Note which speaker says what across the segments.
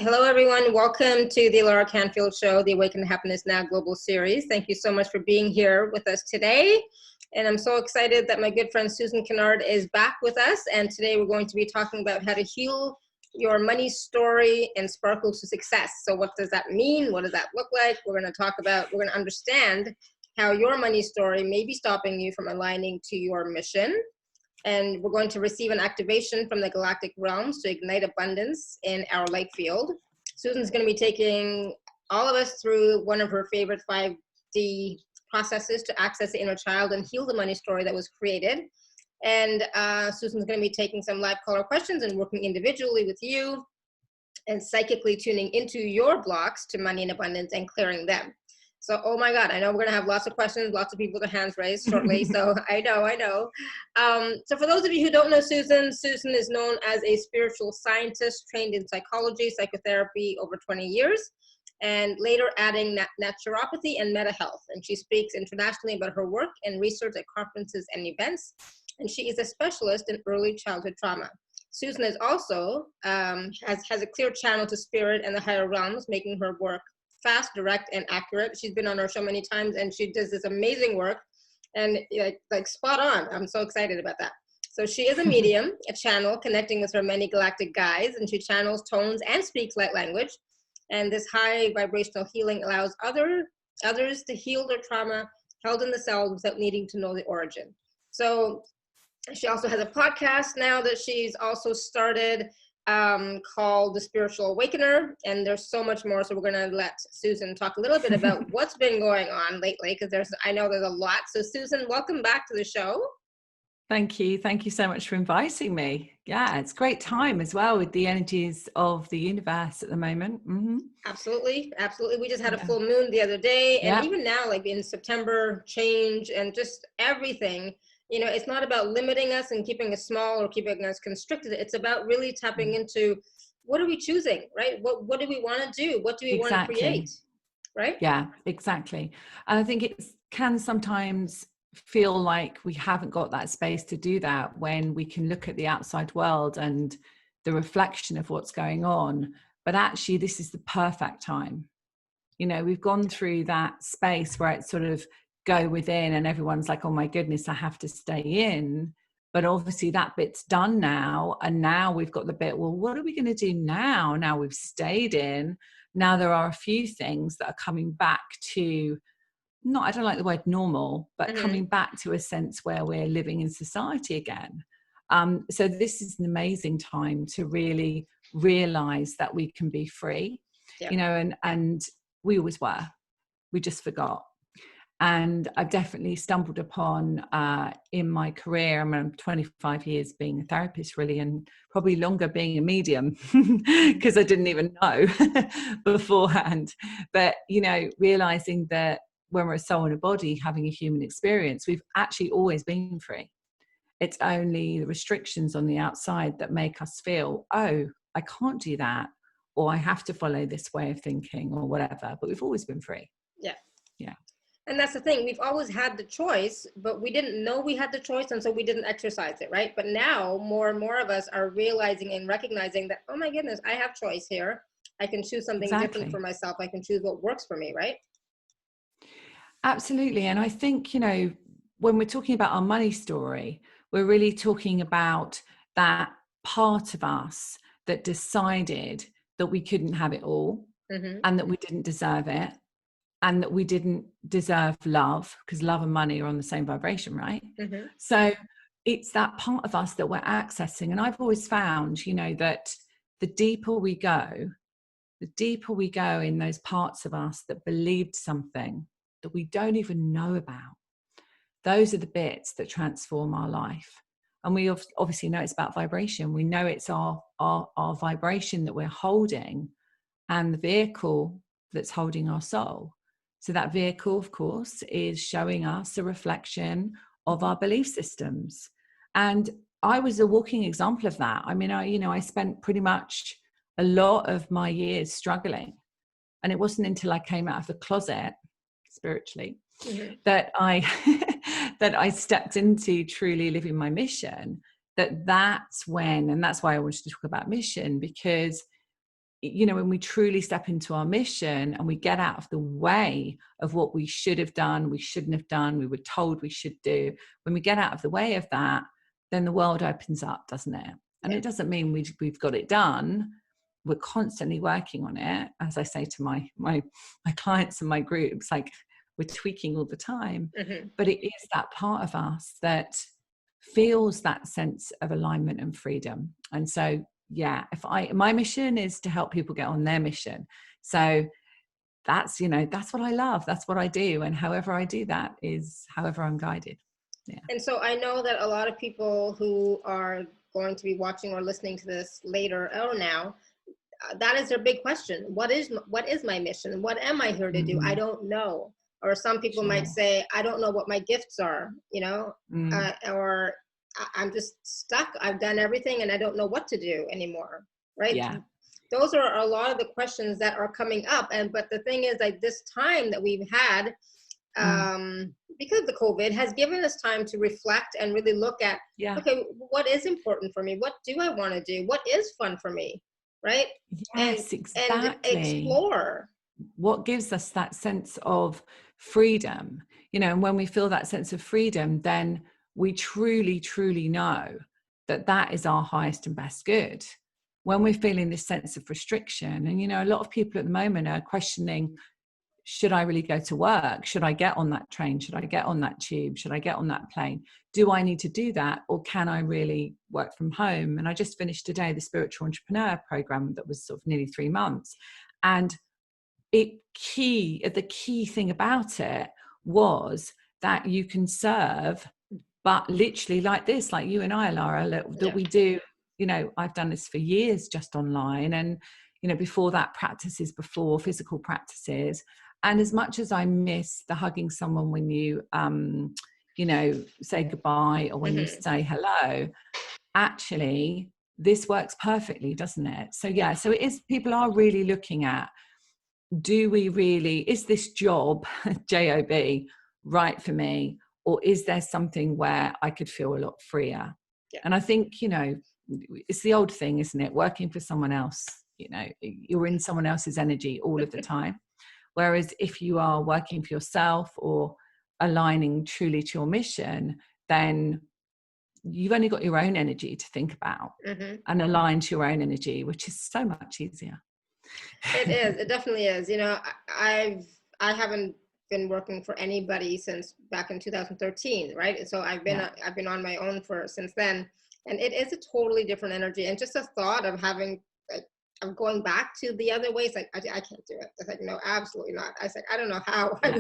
Speaker 1: Hello, everyone. Welcome to the Laura Canfield Show, the Awaken to Happiness Now Global Series. Thank you so much for being here with us today. And I'm so excited that my good friend Susan Kennard is back with us. And today we're going to be talking about how to heal your money story and sparkle to success. So what does that mean? What does that look like? We're going to understand how your money story may be stopping you from aligning to your mission. And we're going to receive an activation from the galactic realms to ignite abundance in our light field. Susan's going to be taking all of us through one of her favorite 5D processes to access the inner child and heal the money story that was created. And Susan's going to be taking some live caller questions and working individually with you and psychically tuning into your blocks to money and abundance and clearing them. So, oh my God, I know we're going to have lots of questions, lots of people with their hands raised shortly. So I know. So for those of you who don't know Susan, Susan is known as a spiritual scientist trained in psychology, psychotherapy over 20 years, and later adding naturopathy and meta health. And she speaks internationally about her work and research at conferences and events. And she is a specialist in early childhood trauma. Susan is also has a clear channel to spirit and the higher realms, making her work fast, direct, and accurate. She's been on our show many times, and she does this amazing work, and like spot on. I'm so excited about that. So she is a medium, a channel, connecting with her many galactic guides, and she channels tones and speaks light language. And this high vibrational healing allows others to heal their trauma held in the cells without needing to know the origin. So she also has a podcast now that she's also started, called The Spiritual Awakener, and there's so much more. So we're going to let Susan talk a little bit about what's been going on lately, because I know there's a lot. So Susan, welcome back to the show.
Speaker 2: Thank you so much for inviting me. Yeah, it's a great time as well with the energies of the universe at the moment.
Speaker 1: Absolutely we just had a full moon the other day, and even now, like in September, change and just everything. It's not about limiting us and keeping us small or keeping us constricted. It's about really tapping into what are we choosing, right? What do we want to do? What do we want to create, right?
Speaker 2: Yeah, exactly. And I think it can sometimes feel like we haven't got that space to do that when we can look at the outside world and the reflection of what's going on. But actually, this is the perfect time. We've gone through that space where it's sort of go within and everyone's like, oh my goodness, I have to stay in. But obviously that bit's done now. And now we've got the bit, well, what are we going to do now? Now we've stayed in. Now there are a few things that are coming back to, I don't like the word normal, but coming back to a sense where we're living in society again. So this is an amazing time to really realize that we can be free, and we always were, we just forgot. And I've definitely stumbled upon in my career, I'm 25 years being a therapist really, and probably longer being a medium because I didn't even know beforehand. But, realizing that when we're a soul and a body having a human experience, we've actually always been free. It's only the restrictions on the outside that make us feel, oh, I can't do that, or I have to follow this way of thinking or whatever, but we've always been free.
Speaker 1: Yeah.
Speaker 2: Yeah.
Speaker 1: And that's the thing, we've always had the choice, but we didn't know we had the choice, and so we didn't exercise it, right? But now more and more of us are realizing and recognizing that, oh my goodness, I have choice here. I can choose something different for myself. I can choose what works for me, right?
Speaker 2: Absolutely. And I think, when we're talking about our money story, we're really talking about that part of us that decided that we couldn't have it all, and that we didn't deserve it, and that we didn't deserve love, because love and money are on the same vibration, right? So it's that part of us that we're accessing. And I've always found, that the deeper we go in those parts of us that believed something that we don't even know about, those are the bits that transform our life. And we obviously know it's about vibration. We know it's our vibration that we're holding, and the vehicle that's holding our soul. So that vehicle, of course, is showing us a reflection of our belief systems. And I was a walking example of that. I mean, I spent pretty much a lot of my years struggling. And it wasn't until I came out of the closet spiritually that I stepped into truly living my mission. That's when, and that's why I wanted to talk about mission, because you know, when we truly step into our mission and we get out of the way of what we should have done, we shouldn't have done, we were told we should do, when we get out of the way of that, then the world opens up, doesn't it? And it doesn't mean we've got it done. We're constantly working on it. As I say to my clients and my groups, like, we're tweaking all the time. But it is that part of us that feels that sense of alignment and freedom. And so, yeah, my mission is to help people get on their mission. So that's, you know, that's what I love. That's what I do. And however I do that is however I'm guided. Yeah.
Speaker 1: And so I know that a lot of people who are going to be watching or listening to this later or now, that is their big question. What is my mission? What am I here to do? I don't know. Or some people might say, I don't know what my gifts are, you know, or I'm just stuck. I've done everything and I don't know what to do anymore. Right. Yeah. Those are a lot of the questions that are coming up. But the thing is, like, this time that we've had, because the COVID has given us time to reflect and really look at, okay, what is important for me? What do I want to do? What is fun for me? Right.
Speaker 2: Yes, exactly.
Speaker 1: And explore.
Speaker 2: What gives us that sense of freedom, you know, and when we feel that sense of freedom, then we truly, truly know that that is our highest and best good. When we're feeling this sense of restriction, and, you know, a lot of people at the moment are questioning, should I really go to work? Should I get on that train? Should I get on that tube? Should I get on that plane? Do I need to do that? Or can I really work from home? And I just finished today the Spiritual Entrepreneur program that was sort of nearly 3 months. And the key thing about it was that you can serve, but literally like this, like you and I, Lara, that we do, you know, I've done this for years just online, and, you know, before that, practices before, physical practices. And as much as I miss the hugging someone when you, you know, say goodbye, or when you say hello, actually this works perfectly, doesn't it? So yeah, so it is, people are really looking at, is this job, J-O-B, right for me? Or is there something where I could feel a lot freer? Yeah. And I think, you know, it's the old thing, isn't it? Working for someone else, you know, you're in someone else's energy all of the time. Whereas if you are working for yourself or aligning truly to your mission, then you've only got your own energy to think about and align to your own energy, which is so much easier.
Speaker 1: It is. It definitely is. You know, I haven't been working for anybody since back in 2013, right? And so I've been on my own since then, and it is a totally different energy. And just the thought of having, like, of going back to the other ways, like, I can't do it. It's like, no, absolutely not. I said, I don't know how I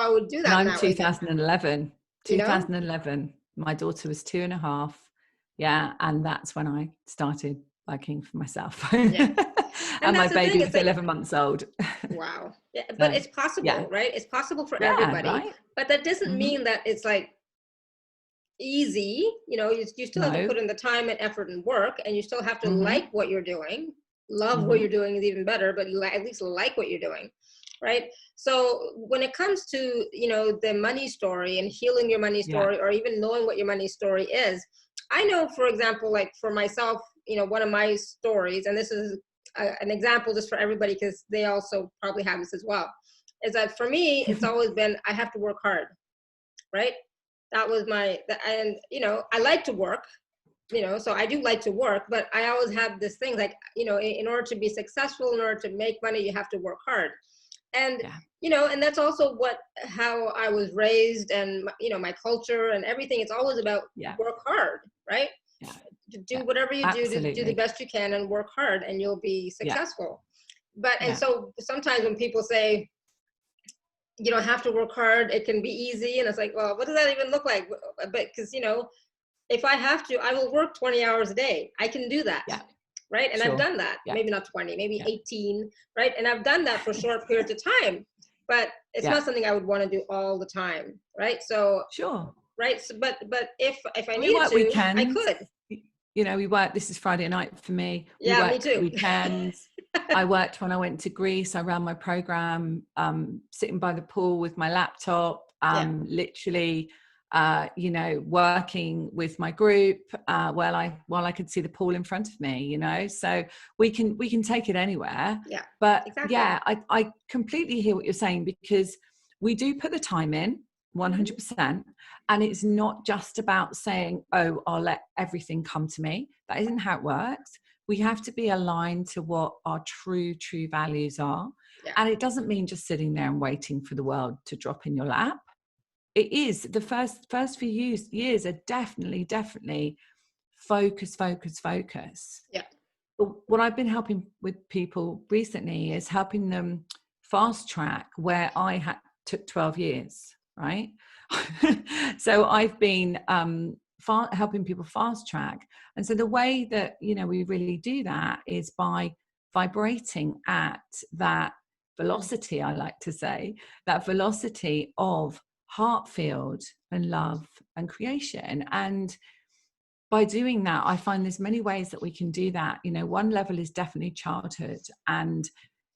Speaker 1: would do that.
Speaker 2: And I'm 2011. 2011. My daughter was 2.5. Yeah, and that's when I started working for myself. And my baby was 11 months old. Wow.
Speaker 1: Yeah, but it's possible, right? It's possible for everybody. Right? But that doesn't mean that it's like easy. You know, you still have to put in the time and effort and work, and you still have to like what you're doing. Love what you're doing is even better, but at least like what you're doing, right? So when it comes to, you know, the money story and healing your money story, or even knowing what your money story is, I know, for example, like for myself, you know, one of my stories, and this is an example just for everybody, because they also probably have this as well, is that for me, it's always been, I have to work hard, right? That was and, you know, I like to work, you know, so I do like to work, but I always have this thing, like, you know, in order to be successful, in order to make money, you have to work hard. And, you know, and that's also how I was raised, and, you know, my culture and everything. It's always about work hard, right? Do whatever you do to do the best you can and work hard, and you'll be successful. But, and so sometimes when people say, you don't have to work hard, it can be easy. And it's like, well, what does that even look like? But because, you know, if I have to, I will work 20 hours a day. I can do that. Right. And I've done that. Maybe not 20, maybe 18. Right. And I've done that for short periods of time, but it's not something I would want to do all the time. Right. So, right. So, but if I needed to, weekends. I could.
Speaker 2: You know, we work, this is Friday night for me.
Speaker 1: Me too.
Speaker 2: Weekends. I worked when I went to Greece. I ran my program, sitting by the pool with my laptop, literally you know, working with my group while I could see the pool in front of me, you know. So we can take it anywhere.
Speaker 1: Yeah,
Speaker 2: but
Speaker 1: exactly.
Speaker 2: yeah, I completely hear what you're saying, because we do put the time in 100%, and it's not just about saying, oh, I'll let everything come to me. That isn't how it works. We have to be aligned to what our true values are.
Speaker 1: Yeah.
Speaker 2: And it doesn't mean just sitting there and waiting for the world to drop in your lap. It is the first few years are definitely focus.
Speaker 1: Yeah.
Speaker 2: But what I've been helping with people recently is helping them fast track where I took 12 years, right? So I've been helping people fast track. And so the way that, you know, we really do that is by vibrating at that velocity, I like to say, that velocity of heart field and love and creation. And by doing that, I find there's many ways that we can do that. You know, one level is definitely childhood. And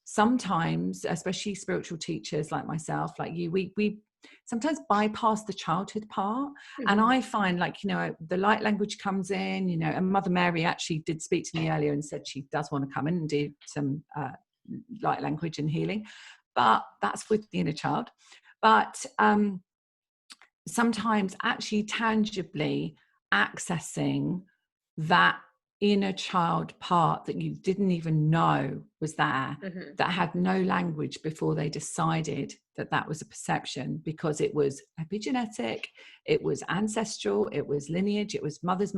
Speaker 2: sometimes, especially spiritual teachers like myself, like you, we sometimes bypass the childhood part. And I find, like, you know, the light language comes in, you know, and Mother Mary actually did speak to me earlier and said she does want to come in and do some light language and healing, but that's with the inner child. But sometimes actually tangibly accessing that inner child part that you didn't even know was there, that had no language before they decided that that was a perception, because it was epigenetic, it was ancestral, it was lineage, it was mothers,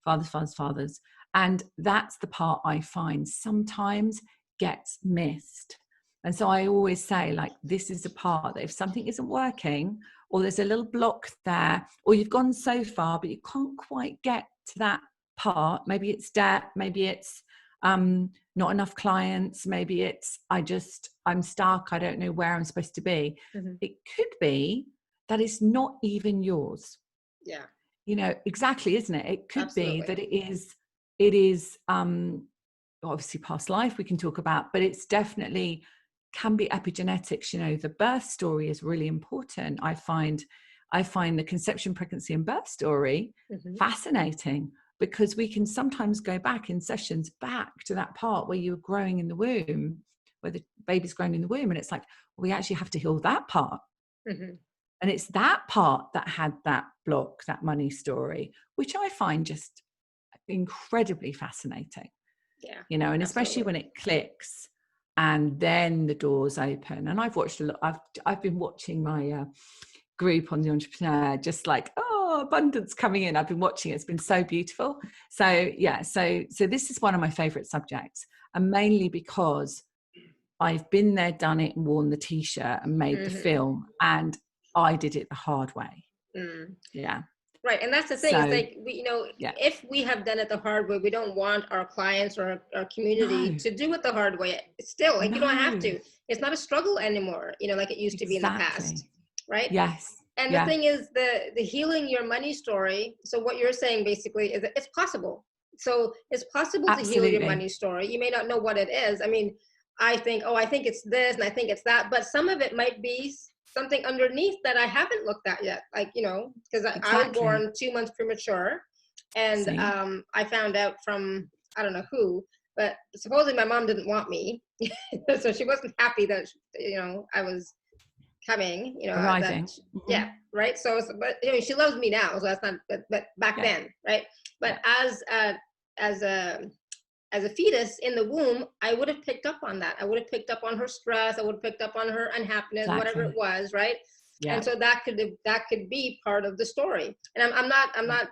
Speaker 2: fathers. And that's the part I find sometimes gets missed. And so I always say, like, this is the part that if something isn't working, or there's a little block there, or you've gone so far but you can't quite get to that part, maybe it's debt, maybe it's not enough clients, maybe it's I'm stuck, I don't know where I'm supposed to be. It could be that it's not even yours.
Speaker 1: Yeah.
Speaker 2: You know, exactly, isn't it? It could
Speaker 1: Absolutely.
Speaker 2: be that it is obviously past life we can talk about, but it's definitely can be epigenetics. You know, the birth story is really important. I find the conception, pregnancy and birth story fascinating, because we can sometimes go back in sessions back to that part where you were growing in the womb, where the baby's grown in the womb, and it's like, we actually have to heal that part. And it's that part that had that block, that money story, which I find just incredibly fascinating.
Speaker 1: Yeah,
Speaker 2: you know, and
Speaker 1: absolutely.
Speaker 2: especially when it clicks and then the doors open. And I've watched a lot, I've been watching my group on the Entrepreneur, just like, oh, abundance coming in. I've been watching it. It's been so beautiful. So yeah, so this is one of my favorite subjects, and mainly because I've been there, done it, and worn the t-shirt and made the film, and I did it the hard way. Yeah.
Speaker 1: Right. And that's the thing,
Speaker 2: So,
Speaker 1: is like, we, you know, if we have done it the hard way, we don't want our clients or our community to do it the hard way. Still, like, you don't have to. It's not a struggle anymore, you know, like it used to be in the past. Right.
Speaker 2: Yes.
Speaker 1: And the thing is, the healing your money story. So what you're saying basically is that it's possible. So it's possible to heal your money story. You may not know what it is. I mean, I think it's this and I think it's that, but some of it might be something underneath that I haven't looked at yet. Like, you know, because I was born 2 months premature, and I found out from, I don't know who, but supposedly my mom didn't want me. So she wasn't happy that, you know, I was coming, you know,
Speaker 2: arriving.
Speaker 1: Yeah. Right. So, but you know, she loves me now, so that's not, but back then. Right. But as a fetus in the womb, I would have picked up on that. I would have picked up on her stress. I would have picked up on her unhappiness, whatever it was, right? Yeah. And so that could be part of the story. And I'm not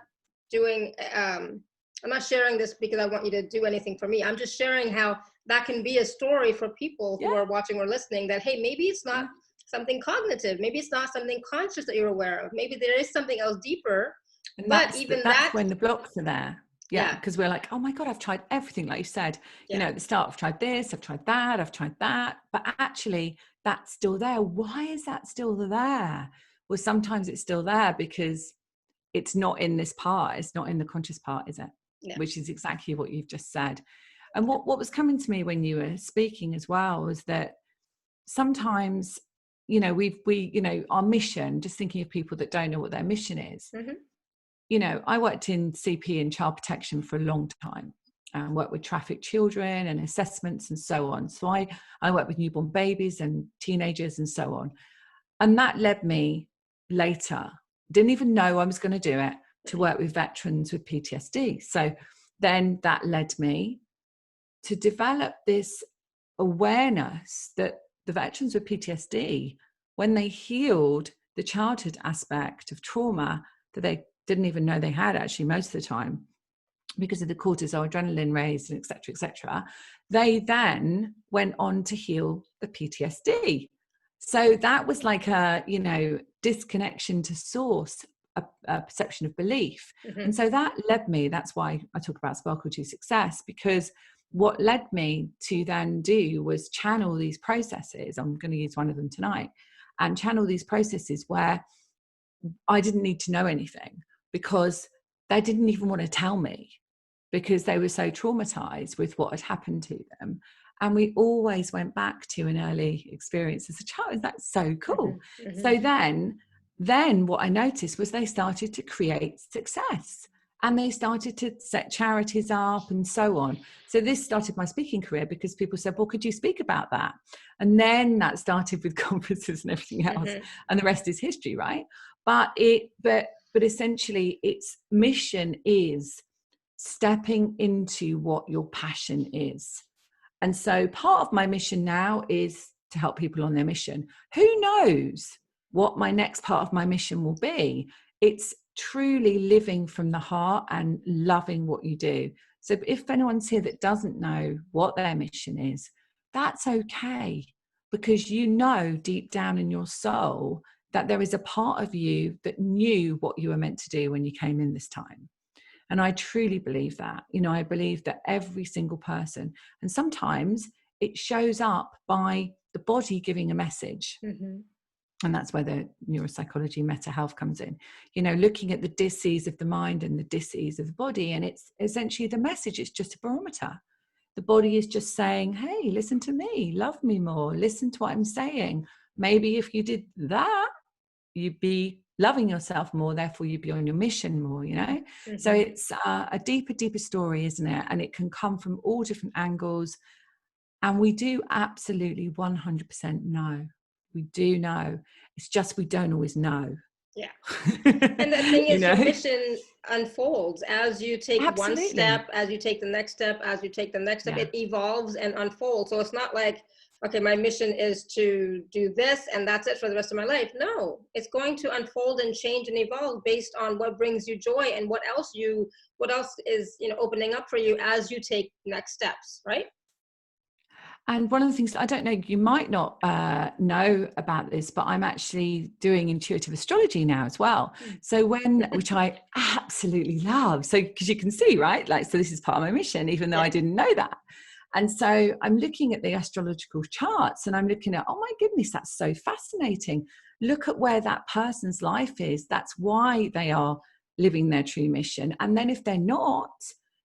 Speaker 1: doing, I'm not sharing this because I want you to do anything for me. I'm just sharing how that can be a story for people who are watching or listening, that, hey, maybe it's not something cognitive. Maybe it's not something conscious that you're aware of. Maybe there is something else deeper.
Speaker 2: And that's when the blocks are there. Yeah, because we're like, oh my God, I've tried everything, like you said. You know, at the start, I've tried this, I've tried that, but actually that's still there. Why is that still there? Well, sometimes it's still there because it's not in this part. It's not in the conscious part, is it? Yeah. Which is exactly what you've just said. And what was coming to me when you were speaking as well was that sometimes you know, our mission, just thinking of people that don't know what their mission is.
Speaker 1: Mm-hmm.
Speaker 2: You know, I worked in CP and child protection for a long time and worked with trafficked children and assessments and so on. So I worked with newborn babies and teenagers and so on. And that led me later, didn't even know I was going to do it, to work with veterans with PTSD. So then that led me to develop this awareness that the veterans with PTSD, when they healed the childhood aspect of trauma that they didn't even know they had actually most of the time, because of the cortisol, adrenaline raised, and et cetera, they then went on to heal the PTSD. So that was like a, you know, disconnection to source, a perception of belief.
Speaker 1: Mm-hmm.
Speaker 2: And so that led me, that's why I talk about Sparkle to Success, because what led me to then do was channel these processes. I'm going to use one of them tonight, and channel these processes where I didn't need to know anything, because they didn't even want to tell me, because they were so traumatized with what had happened to them. And we always went back to an early experience as a child. That's so cool.
Speaker 1: Mm-hmm. Mm-hmm.
Speaker 2: So then what I noticed was they started to create success, and they started to set charities up and so on. So this started my speaking career, because people said, well, could you speak about that? And then that started with conferences and everything else.
Speaker 1: Mm-hmm.
Speaker 2: And the rest is history, right? But essentially its mission is stepping into what your passion is. And so part of my mission now is to help people on their mission. Who knows what my next part of my mission will be? It's truly living from the heart and loving what you do. So if anyone's here that doesn't know what their mission is, that's okay, because you know deep down in your soul that there is a part of you that knew what you were meant to do when you came in this time. And I truly believe that. You know, I believe that every single person, and sometimes it shows up by the body giving a message.
Speaker 1: Mm-hmm.
Speaker 2: And that's where the neuropsychology meta health comes in, you know, looking at the dis-ease of the mind and the dis-ease of the body. And it's essentially the message, it's just a barometer. The body is just saying, hey, listen to me, love me more, listen to what I'm saying. Maybe if you did that, you'd be loving yourself more, therefore you'd be on your mission more, you know.
Speaker 1: Mm-hmm.
Speaker 2: So it's a deeper story, isn't it? And it can come from all different angles. And we do absolutely 100% know. We do know. It's just we don't always know.
Speaker 1: Yeah. And the thing is,
Speaker 2: You know?
Speaker 1: your mission unfolds as you take
Speaker 2: Absolutely.
Speaker 1: one step, as you take the next step, as you take the next step, it evolves and unfolds. So it's not like, okay, my mission is to do this and that's it for the rest of my life. No, it's going to unfold and change and evolve based on what brings you joy and what else is, you know, opening up for you as you take next steps, right?
Speaker 2: And one of the things, I don't know, you might not know about this, but I'm actually doing intuitive astrology now as well. So which I absolutely love. So, because you can see, right? Like, so this is part of my mission, even though I didn't know that. And so I'm looking at the astrological charts and I'm looking at, oh my goodness, that's so fascinating. Look at where that person's life is. That's why they are living their true mission. And then if they're not,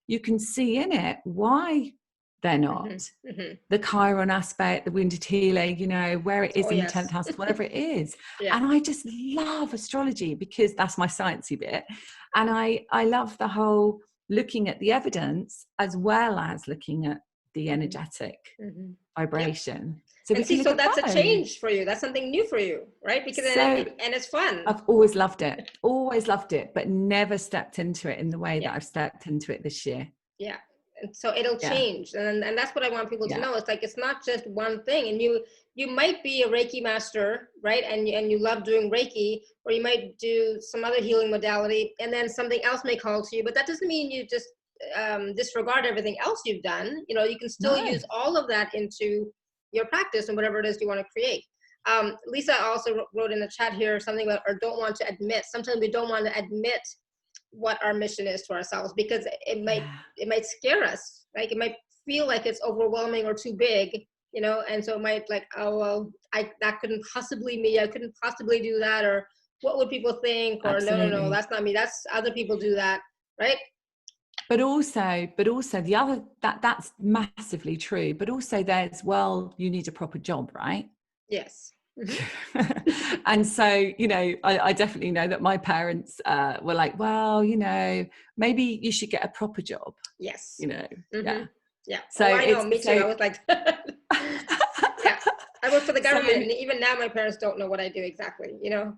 Speaker 2: you can see in it why they're not.
Speaker 1: Mm-hmm. Mm-hmm.
Speaker 2: The Chiron aspect, the wounded healer, you know, where it is in the 10th house, whatever it is. And I just love astrology because that's my sciencey bit. And I love the whole looking at the evidence as well as looking at the energetic vibration. So
Speaker 1: and see, so that's a change for you. That's something new for you, right? Because and it's fun.
Speaker 2: I've always loved it, but never stepped into it in the way that I've stepped into it this year.
Speaker 1: Yeah. And so it'll change. And that's what I want people to know. It's like, it's not just one thing. And you might be a Reiki master, right? And you love doing Reiki, or you might do some other healing modality, and then something else may call to you, but that doesn't mean you just disregard everything else you've done. You know, you can still use all of that into your practice and whatever it is you want to create. Lisa also wrote in the chat here something about, or don't want to admit. Sometimes we don't want to admit what our mission is to ourselves because it might scare us. Like, it might feel like it's overwhelming or too big, you know, and so it might like, oh, well, that couldn't possibly me. I couldn't possibly do that. Or what would people think? Or no, that's not me. That's other people do that. Right.
Speaker 2: But also the other, that's massively true. But also there's, well, you need a proper job, right?
Speaker 1: Yes. Mm-hmm.
Speaker 2: And so, you know, I definitely know that my parents were like, well, you know, maybe you should get a proper job.
Speaker 1: Yes.
Speaker 2: You know,
Speaker 1: Mm-hmm.
Speaker 2: yeah.
Speaker 1: Yeah.
Speaker 2: So
Speaker 1: Oh, I know.
Speaker 2: it's
Speaker 1: Me too. I was like, yeah. I work for the
Speaker 2: so,
Speaker 1: government, and even now, my parents don't know what I do exactly. You know.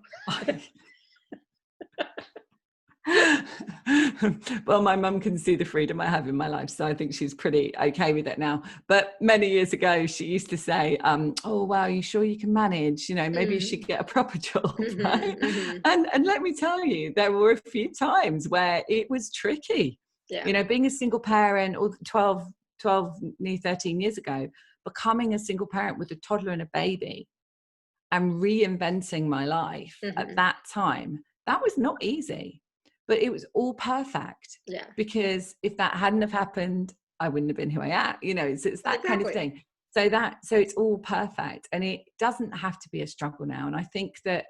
Speaker 2: Well, my mum can see the freedom I have in my life, so I think she's pretty okay with it now. But many years ago, she used to say, "Oh, wow, you sure you can manage? You know, maybe you should get a proper job." Right?
Speaker 1: Mm-hmm.
Speaker 2: And let me tell you, there were a few times where it was tricky.
Speaker 1: Yeah.
Speaker 2: You know, being a single parent, or 12, nearly 13 years ago, becoming a single parent with a toddler and a baby, and reinventing my life at that time, that was not easy. But it was all perfect.
Speaker 1: Yeah.
Speaker 2: Because if that hadn't have happened, I wouldn't have been who I am. You know, it's that kind of thing. So it's all perfect, and it doesn't have to be a struggle now. And I think that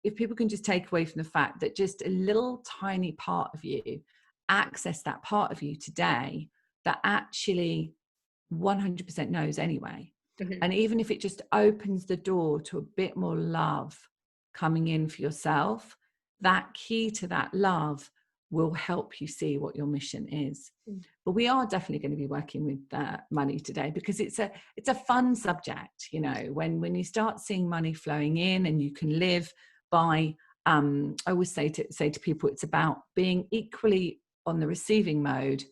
Speaker 2: if people can just take away from the fact that just a little tiny part of you, access that part of you today that actually 100% knows anyway. And even if it just opens the door to a bit more love coming in for yourself, that key to that love will help you see what your mission is. But we are definitely going to be working with money today, because it's a fun subject. You know, when you start seeing money flowing in and you can live by, I always say to people, it's about being equally on the receiving mode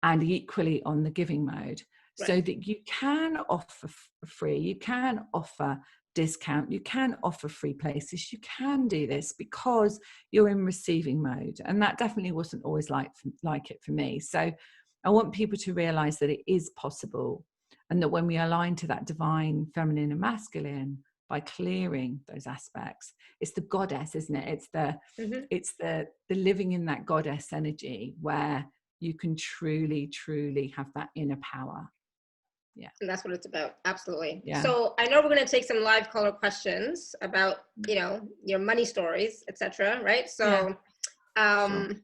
Speaker 2: and equally on the giving mode. Right. So that you can offer free, you can offer discount, you can offer free places, you can do this because you're in receiving mode. And that definitely wasn't always like it for me. So I want people to realize that it is possible, and that when we align to that divine feminine and masculine by clearing those aspects, it's the goddess, isn't it? It's the living in that goddess energy where you can truly have that inner power. Yeah.
Speaker 1: And that's what it's about. Absolutely.
Speaker 2: Yeah.
Speaker 1: So I know we're going to take some live caller questions about, you know, your money stories, etc. Right. So,
Speaker 2: Sure.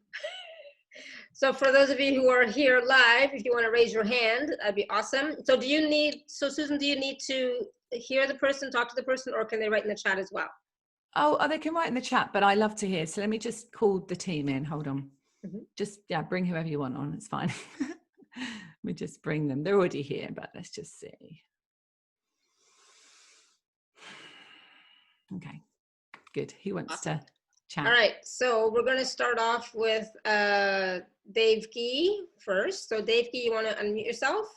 Speaker 1: So for those of you who are here live, if you want to raise your hand, that'd be awesome. So Susan, do you need to hear the person, talk to the person, or can they write in the chat as well?
Speaker 2: Oh, they can write in the chat, but I love to hear. So let me just call the team in. Hold on. Just, bring whoever you want on. It's fine. We just bring them. They're already here, but let's just see. Okay, good. Who wants to chat?
Speaker 1: All right, so we're going to start off with Dave Key first. So Dave Key, you want to unmute yourself?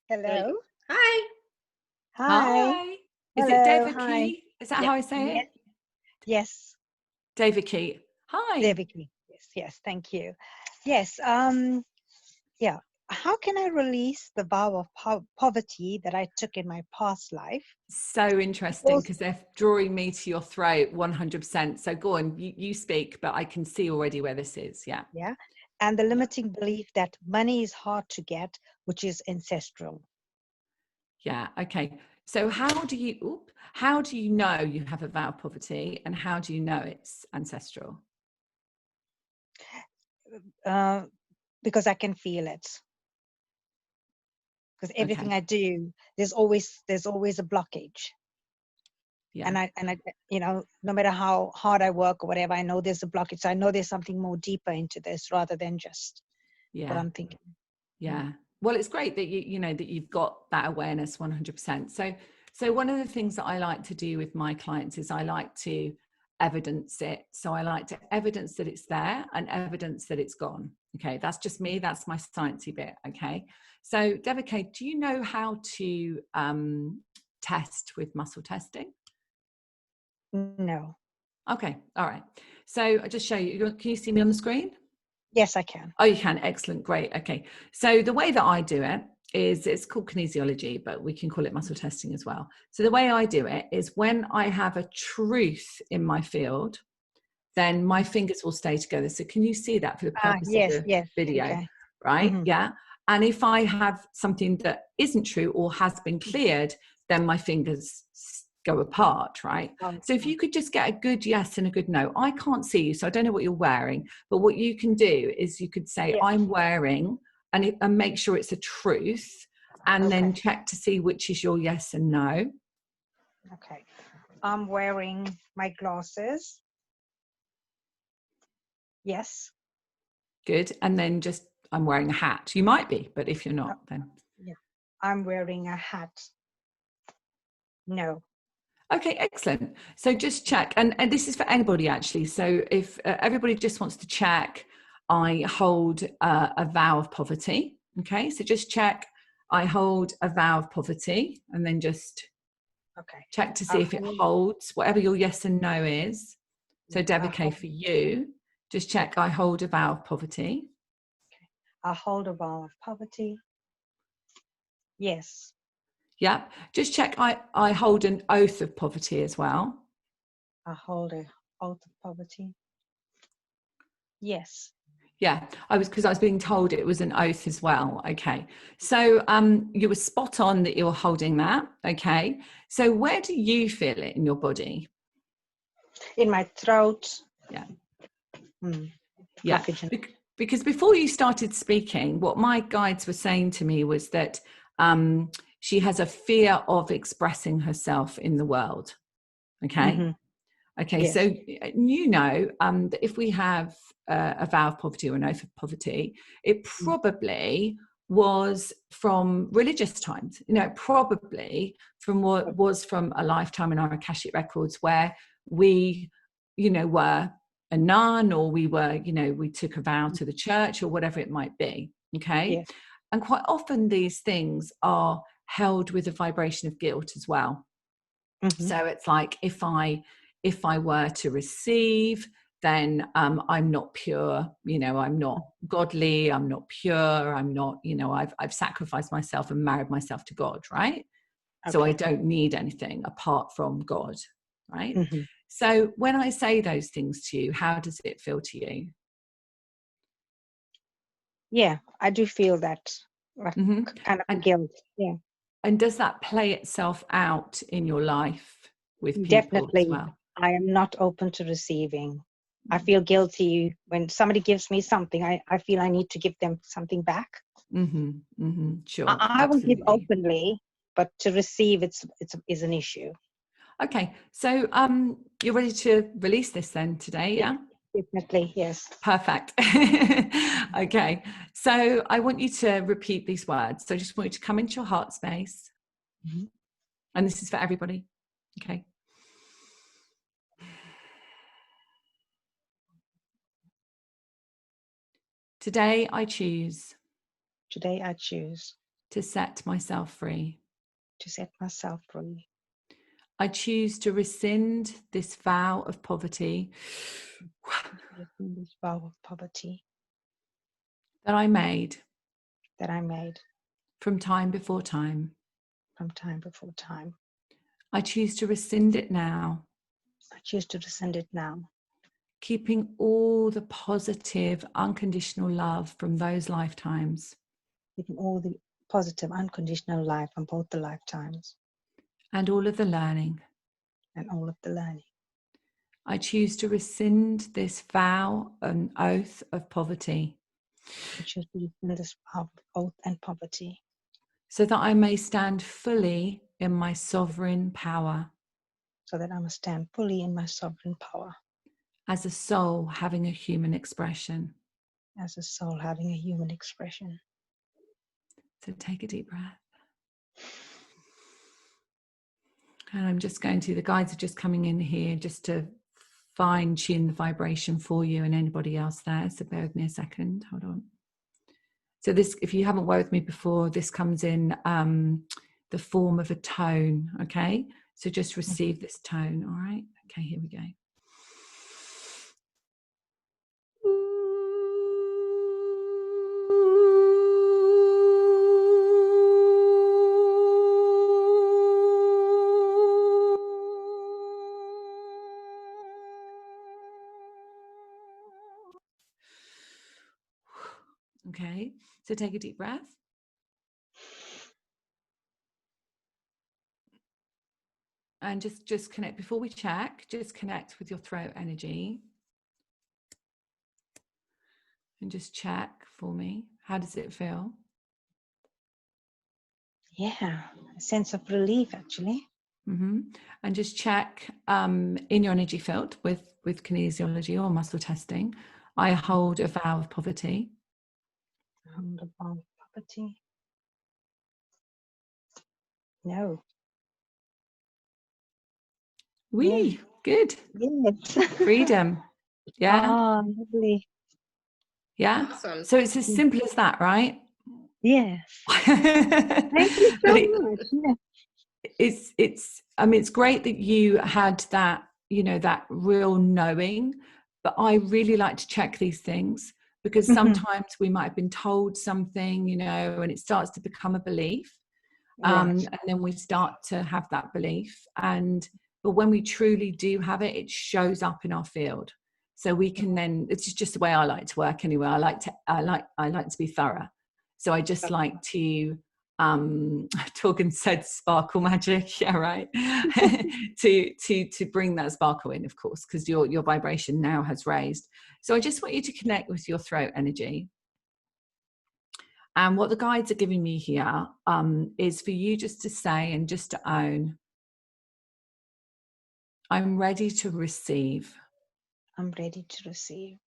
Speaker 3: Hello.
Speaker 1: Hi.
Speaker 2: Hi. Is it David Key? Is that how I say it?
Speaker 3: Yes.
Speaker 2: David Key. Hi.
Speaker 3: David Key. Yes. Thank you. Yes. How can I release the vow of poverty that I took in my past life?
Speaker 2: So interesting, because they're drawing me to your throat 100%. So go on, you speak, but I can see already where this is. Yeah.
Speaker 3: Yeah. And the limiting belief that money is hard to get, which is ancestral.
Speaker 2: Yeah. Okay. So how do you know you have a vow of poverty, and how do you know it's ancestral?
Speaker 3: Because I can feel it. Because everything I do, there's always a blockage. Yeah. And I, you know, no matter how hard I work or whatever, I know there's a blockage. So I know there's something more deeper into this rather than just what I'm thinking.
Speaker 2: Yeah. Well, it's great that you know that you've got that awareness 100%. So one of the things that I like to do with my clients is I like to evidence it. So I like to evidence that it's there and evidence that it's gone. Okay, that's just me. That's my sciencey bit. Okay. So Devika, do you know how to test with muscle testing?
Speaker 3: No.
Speaker 2: Okay. All right. So I'll just show you. Can you see me on the screen?
Speaker 3: Yes, I can.
Speaker 2: Oh, you can. Excellent. Great. Okay. So the way that I do it is, it's called kinesiology, but we can call it muscle testing as well. So the way I do it is, when I have a truth in my field, then my fingers will stay together. So can you see that for the purpose of the video? Okay. Right? Mm-hmm. Yeah. And if I have something that isn't true or has been cleared, then my fingers go apart, right? Okay. So if you could just get a good yes and a good no. I can't see you, so I don't know what you're wearing, but what you can do is you could say, I'm wearing, and make sure it's a truth, and then
Speaker 3: Okay.
Speaker 2: check to see which is your yes and no.
Speaker 3: Okay. I'm wearing my glasses. Yes.
Speaker 2: Good. And then just, I'm wearing a hat. You might be, but if you're not, then.
Speaker 3: Yeah. I'm wearing a hat. No.
Speaker 2: Okay, excellent. So just check, and this is for anybody actually. So if everybody just wants to check, I hold a vow of poverty. Okay, so just check, I hold a vow of poverty, and then just check to see if it holds whatever your yes and no is. So Devika, for you, just check, I hold a vow of poverty.
Speaker 3: I hold a vow of poverty. Yes.
Speaker 2: Yeah, just check, I hold an oath of poverty as well.
Speaker 3: I hold a oath of poverty. Yes.
Speaker 2: Yeah, because I was being told it was an oath as well. Okay, so you were spot on that you were holding that. Okay, so where do you feel it in your body?
Speaker 3: In my throat.
Speaker 2: Yeah.
Speaker 3: Yeah.
Speaker 2: Because before you started speaking, what my guides were saying to me was that she has a fear of expressing herself in the world. Okay.
Speaker 3: Mm-hmm.
Speaker 2: Okay, yes. So you know that if we have a vow of poverty or an oath of poverty, it probably was from religious times. You know, probably from what was from a lifetime in our Akashic records where we, you know, were a nun, or we were, you know, we took a vow to the church or whatever it might be. Okay, yes. And quite often these things are held with a vibration of guilt as well. Mm-hmm. So it's like if I were to receive, then I'm not pure, you know, I'm not godly, I'm not pure, I'm not, you know, I've sacrificed myself and married myself to God, right? Okay. So I don't need anything apart from God, right? Mm-hmm. So when I say those things to you, how does it feel to you?
Speaker 3: Yeah, I do feel that kind of guilt. Yeah.
Speaker 2: And does that play itself out in your life with people?
Speaker 3: Definitely.
Speaker 2: As well?
Speaker 3: I am not open to receiving. I feel guilty when somebody gives me something. I feel I need to give them something back.
Speaker 2: Mm-hmm, mm-hmm, sure.
Speaker 3: I will give openly, but to receive is an issue.
Speaker 2: Okay, so you're ready to release this then today, yeah?
Speaker 3: Definitely, yes.
Speaker 2: Perfect. Okay, so I want you to repeat these words. So I just want you to come into your heart space. Mm-hmm. And this is for everybody. Okay. Today I choose.
Speaker 3: Today I choose.
Speaker 2: To set myself free.
Speaker 3: To set myself free.
Speaker 2: I choose to rescind this vow of poverty.
Speaker 3: This vow of poverty.
Speaker 2: That I made.
Speaker 3: That I made.
Speaker 2: From time before time.
Speaker 3: From time before time.
Speaker 2: I choose to rescind it now.
Speaker 3: I choose to rescind it now.
Speaker 2: Keeping all the positive, unconditional love from those lifetimes.
Speaker 3: Keeping all the positive, unconditional life from both the lifetimes.
Speaker 2: And all of the learning.
Speaker 3: And all of the learning.
Speaker 2: I choose to rescind this vow and oath of poverty.
Speaker 3: I choose to rescind this vow of oath and poverty.
Speaker 2: So that I may stand fully in my sovereign power.
Speaker 3: So that I must stand fully in my sovereign power.
Speaker 2: As a soul having a human expression.
Speaker 3: As a soul having a human expression.
Speaker 2: So take a deep breath. And I'm just going to, the guides are just coming in here just to fine tune the vibration for you and anybody else there. So bear with me a second. Hold on. So this, if you haven't worked with me before, this comes in the form of a tone. Okay. So just receive this tone. All right. Okay, here we go. Okay, so take a deep breath. And just connect, before we check, just connect with your throat energy. And just check for me. How does it feel?
Speaker 3: Yeah, a sense of relief, actually.
Speaker 2: Mm-hmm. And just check in your energy field with kinesiology or muscle testing. I hold a vow of poverty.
Speaker 3: Hold a vow of poverty. No.
Speaker 2: Wee,
Speaker 3: Yes.
Speaker 2: good.
Speaker 3: Yes.
Speaker 2: Freedom. Yeah.
Speaker 3: Oh, lovely.
Speaker 2: Yeah.
Speaker 1: Awesome.
Speaker 2: So it's as simple as that, right?
Speaker 3: Yes. Thank you
Speaker 2: But
Speaker 3: so much. Yeah.
Speaker 2: it's I mean, it's great that you had that, you know, that real knowing, but I really like to check these things because sometimes we might have been told something, you know, and it starts to become a belief.
Speaker 3: Yes.
Speaker 2: And then we start to have that belief, but when we truly do have it, it shows up in our field. So we can then, it's just the way I like to work anyway. I like to be thorough. So I just like to talking said sparkle magic, yeah, right. to bring that sparkle in, of course, because your vibration now has raised. So I just want you to connect with your throat energy. And what the guides are giving me here is for you just to say and just to own, I'm ready to receive.
Speaker 3: I'm ready to receive.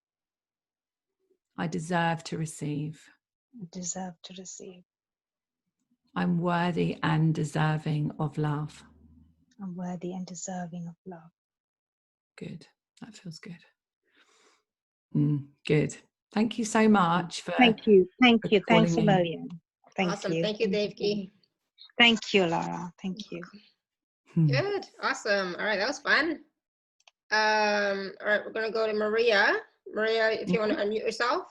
Speaker 2: I deserve to receive.
Speaker 3: I deserve to receive.
Speaker 2: I'm worthy and deserving of love.
Speaker 3: I'm worthy and deserving of love.
Speaker 2: Good. That feels good. Good. Thank you so much for
Speaker 3: Thank you. Thank you.
Speaker 2: calling
Speaker 3: Thanks a
Speaker 2: me.
Speaker 3: million. Thank
Speaker 1: Awesome.
Speaker 3: you.
Speaker 1: Thank you, Devki.
Speaker 3: Thank you, Laura. Thank you.
Speaker 1: Good. Awesome. All right. That was fun. All right. We're going to go to Maria. Maria, if you want to unmute yourself.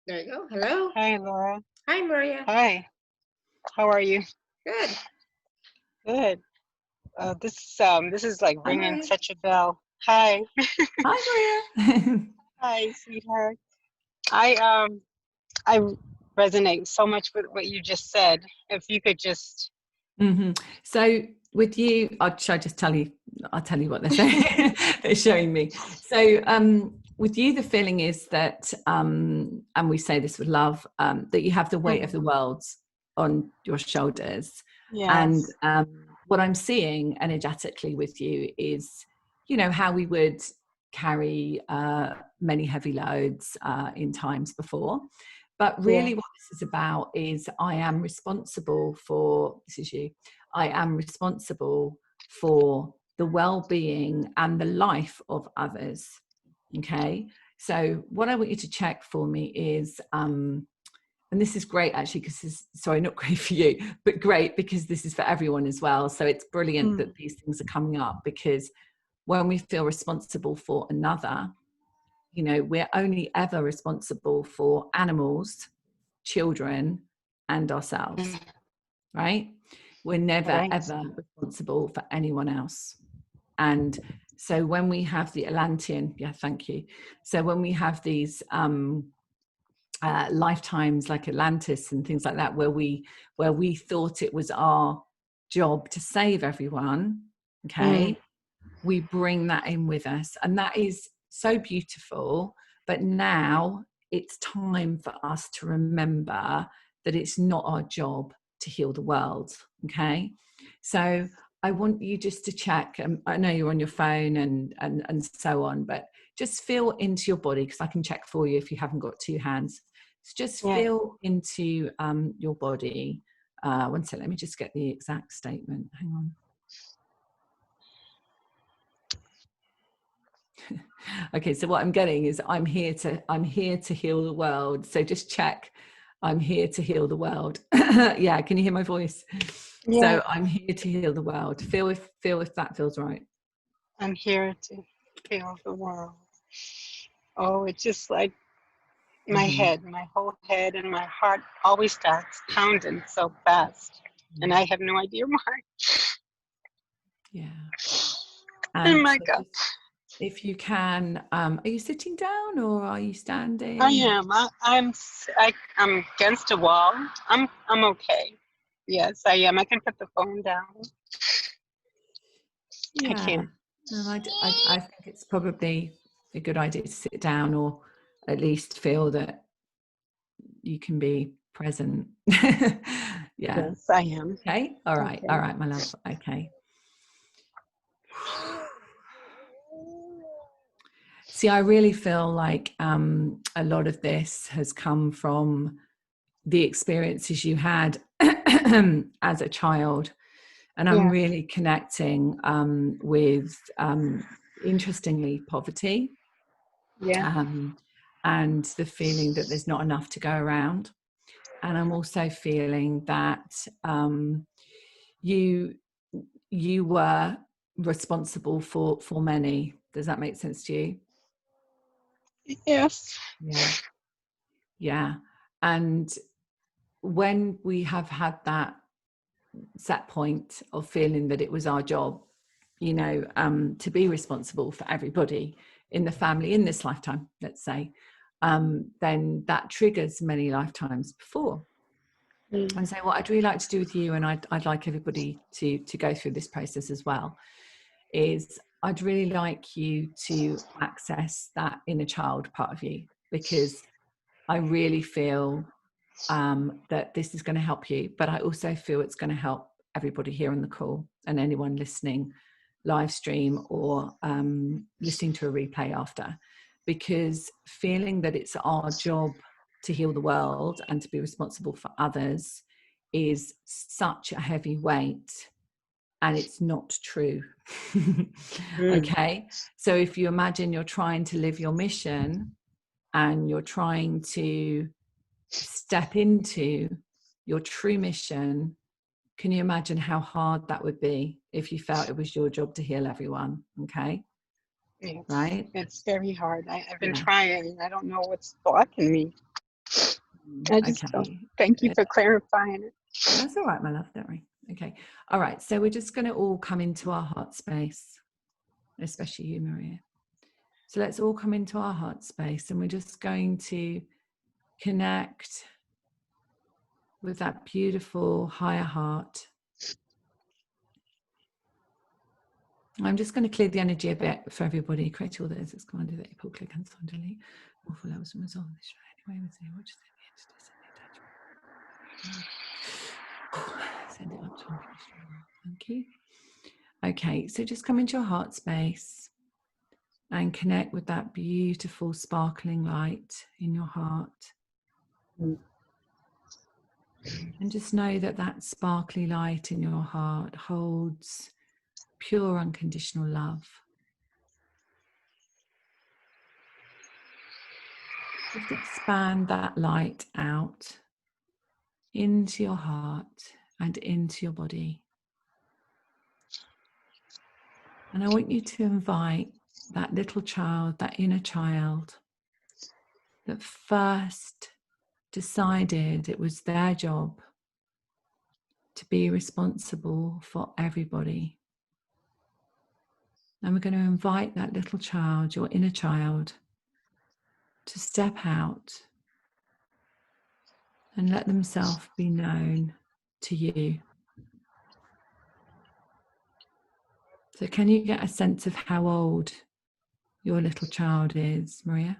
Speaker 1: There you go. Hello.
Speaker 4: Hi, Laura.
Speaker 1: Hi, Maria.
Speaker 4: Hi. How are you?
Speaker 1: Good.
Speaker 4: Good. This is like
Speaker 2: Hi,
Speaker 4: ringing
Speaker 2: Maria.
Speaker 4: such a bell. Hi.
Speaker 2: Hi, Maria.
Speaker 4: Hi, sweetheart. I resonate so much with what you just said. If you could just.
Speaker 2: So with you, should I just tell you? I'll tell you what they're saying. They're showing me. So with you, the feeling is that, and we say this with love, that you have the weight of the world on your shoulders.
Speaker 4: Yes.
Speaker 2: And what I'm seeing energetically with you is, you know, how we would carry many heavy loads in times before. But really what this is about is I am responsible for, this is you, I am responsible for the well-being and the life of others. Okay. So what I want you to check for me is, and this is great actually, because this is, sorry, not great for you, but great because this is for everyone as well. So it's brilliant that these things are coming up, because when we feel responsible for another, you know, we're only ever responsible for animals, children, and ourselves, right? We're never, ever responsible for anyone else. And so when we have the Atlantean, yeah, thank you. So when we have these lifetimes like Atlantis and things like that, where we thought it was our job to save everyone, okay, we bring that in with us, and that is so beautiful. But now it's time for us to remember that it's not our job to heal the world. Okay, so I want you just to check. I know you're on your phone and so on, but just feel into your body, because I can check for you if you haven't got two hands. So just feel into your body. One second, let me just get the exact statement. Hang on. Okay, so what I'm getting is I'm here to heal the world. So just check, I'm here to heal the world. Yeah, can you hear my voice? Yeah. So I'm here to heal the world. Feel if that feels right.
Speaker 4: I'm here to heal the world. Oh, it's just like my head, my whole head and my heart always starts pounding so fast. And I have no idea why.
Speaker 2: Yeah.
Speaker 4: Oh my God.
Speaker 2: If you can, are you sitting down or are you standing?
Speaker 4: I am. I'm against a wall. I'm okay. Yes, I am. I can put the phone down.
Speaker 2: Yeah.
Speaker 4: I can.
Speaker 2: And I think it's probably a good idea to sit down, or at least feel that you can be present. Yeah.
Speaker 4: Yes, I am.
Speaker 2: Okay. All right.
Speaker 4: Okay.
Speaker 2: All right, my love. Okay. See, I really feel like a lot of this has come from the experiences you had as a child. And I'm
Speaker 4: Yeah.
Speaker 2: really connecting with, interestingly, poverty.
Speaker 4: Yeah.
Speaker 2: And the feeling that there's not enough to go around. And I'm also feeling that you were responsible for many. Does that make sense to you?
Speaker 4: Yes.
Speaker 2: Yeah. And when we have had that set point of feeling that it was our job, to be responsible for everybody in the family in this lifetime, let's say, then that triggers many lifetimes before. And so what I'd really like to do with you, and I'd like everybody to go through this process as well, is I'd really like you to access that inner child part of you, because I really feel that this is going to help you, but I also feel it's going to help everybody here on the call and anyone listening live stream or listening to a replay after, because feeling that it's our job to heal the world and to be responsible for others is such a heavy weight, and it's not true. Okay, so if you imagine you're trying to live your mission and you're trying to step into your true mission, can you imagine how hard that would be if you felt it was your job to heal everyone? Okay.
Speaker 4: Yes.
Speaker 2: Right?
Speaker 4: It's very hard. I've been trying. I don't know what's blocking me. I just don't. Thank you for clarifying it.
Speaker 2: That's all right, my love. Don't worry. Okay. All right. So we're just going to all come into our heart space, especially you, Maria. So let's all come into our heart space, and we're just going to connect with that beautiful higher heart. I'm just going to clear the energy a bit for everybody. Create all those that's commanded that you pull, click, and sign, delete. Awful levels and resolve this right anyway. Send it up to unconditional love. Thank you. Okay, so just come into your heart space and connect with that beautiful sparkling light in your heart. And just know that that sparkly light in your heart holds pure unconditional love. Just expand that light out into your heart and into your body. And I want you to invite that little child, that inner child, that first decided it was their job to be responsible for everybody. And we're going to invite that little child, your inner child, to step out and let themselves be known to you. So can you get a sense of how old your little child is, Maria?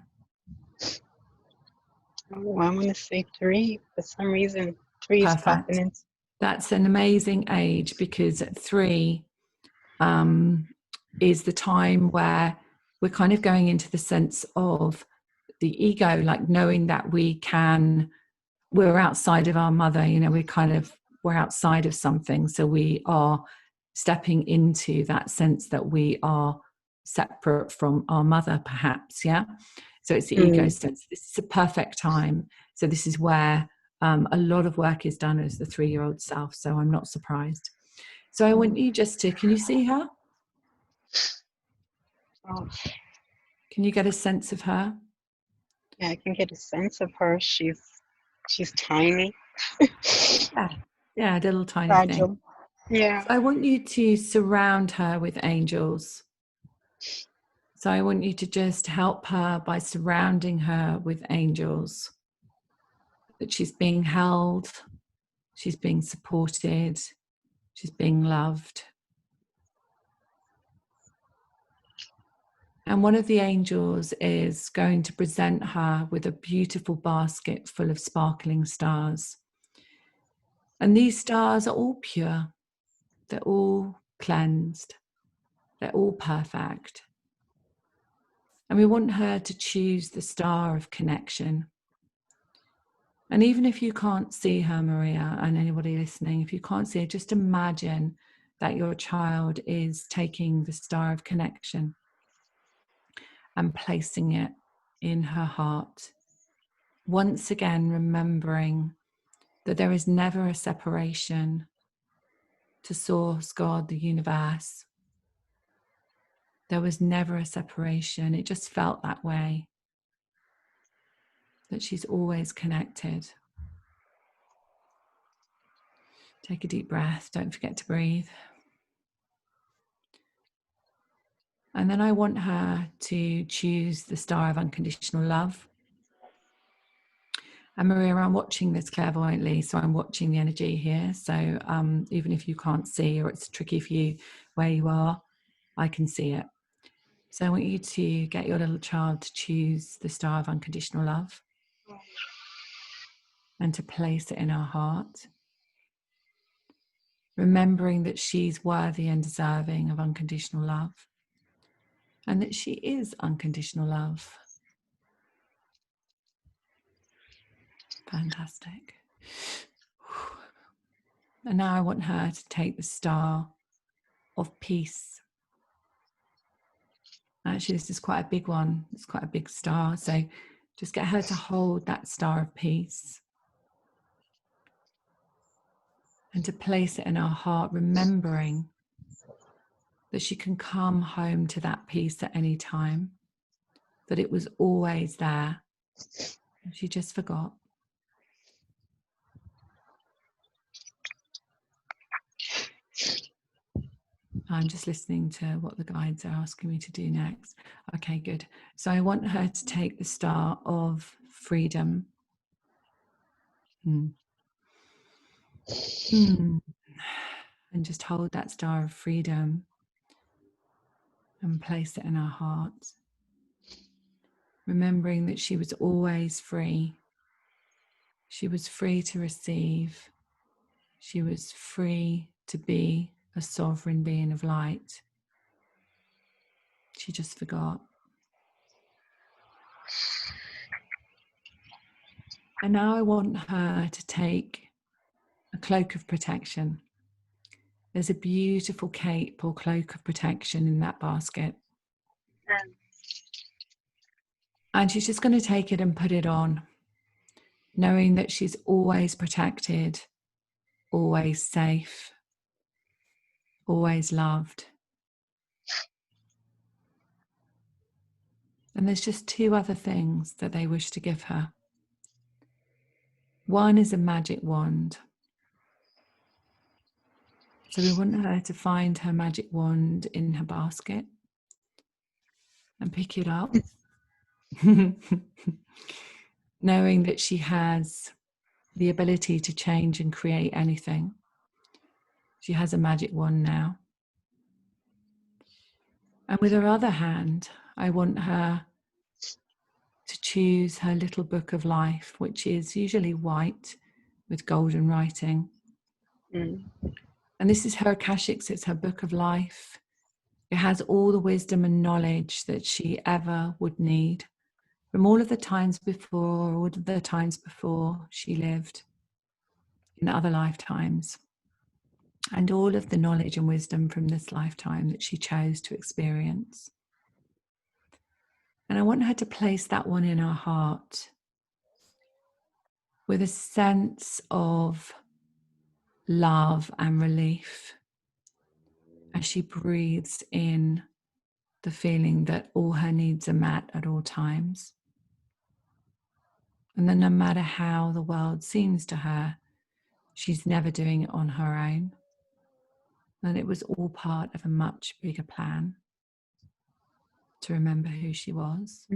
Speaker 4: Oh, I want to say 3. For some reason, 3 is popping in.
Speaker 2: That's an amazing age, because at 3 is the time where we're kind of going into the sense of the ego, like knowing that we're outside of our mother, we're outside of something. So we are stepping into that sense that we are separate from our mother, perhaps. Yeah. So it's the ego sense. This is a perfect time. So this is where a lot of work is done as the 3-year-old self. So I'm not surprised. So I want you just to, can you see her?
Speaker 4: Oh.
Speaker 2: Can you get a sense of her?
Speaker 4: Yeah, I can get a sense of her. She's tiny.
Speaker 2: Yeah, a little tiny
Speaker 4: fragile
Speaker 2: thing.
Speaker 4: Yeah.
Speaker 2: So I want you to surround her with angels. So I want you to just help her by surrounding her with angels. That she's being held, she's being supported, she's being loved. And one of the angels is going to present her with a beautiful basket full of sparkling stars. And these stars are all pure. They're all cleansed. They're all perfect. And we want her to choose the star of connection. And even if you can't see her, Maria, and anybody listening, if you can't see her, just imagine that your child is taking the star of connection and placing it in her heart. Once again, remembering that there is never a separation to Source, God, the universe. There was never a separation. It just felt that way. That she's always connected. Take a deep breath. Don't forget to breathe. And then I want her to choose the star of unconditional love. And Maria, I'm watching this clairvoyantly, so I'm watching the energy here. So even if you can't see or it's tricky for you where you are, I can see it. So I want you to get your little child to choose the star of unconditional love and to place it in her heart, remembering that she's worthy and deserving of unconditional love and that she is unconditional love. Fantastic. And now I want her to take the star of peace. Actually, this is quite a big one. It's quite a big star. So just get her to hold that star of peace and to place it in her heart, remembering that she can come home to that peace at any time, that it was always there. She just forgot. I'm just listening to what the guides are asking me to do next. Okay, good. So I want her to take the star of freedom. And just hold that star of freedom and place it in her heart. Remembering that she was always free. She was free to receive. She was free to be a sovereign being of light. She just forgot. And now I want her to take a cloak of protection. There's a beautiful cape or cloak of protection in that basket. And she's just going to take it and put it on, knowing that she's always protected, always safe, always loved. And there's just two other things that they wish to give her. One is a magic wand. So we want her to find her magic wand in her basket and pick it up, knowing that she has the ability to change and create anything. She has a magic wand now. And with her other hand, I want her to choose her little book of life, which is usually white with golden writing. And this is her Akashics, it's her book of life. It has all the wisdom and knowledge that she ever would need from all of the times before, all of the times before she lived in other lifetimes, and all of the knowledge and wisdom from this lifetime that she chose to experience. And I want her to place that one in her heart with a sense of love and relief as she breathes in the feeling that all her needs are met at all times. And that no matter how the world seems to her, she's never doing it on her own. And it was all part of a much bigger plan to remember who she was.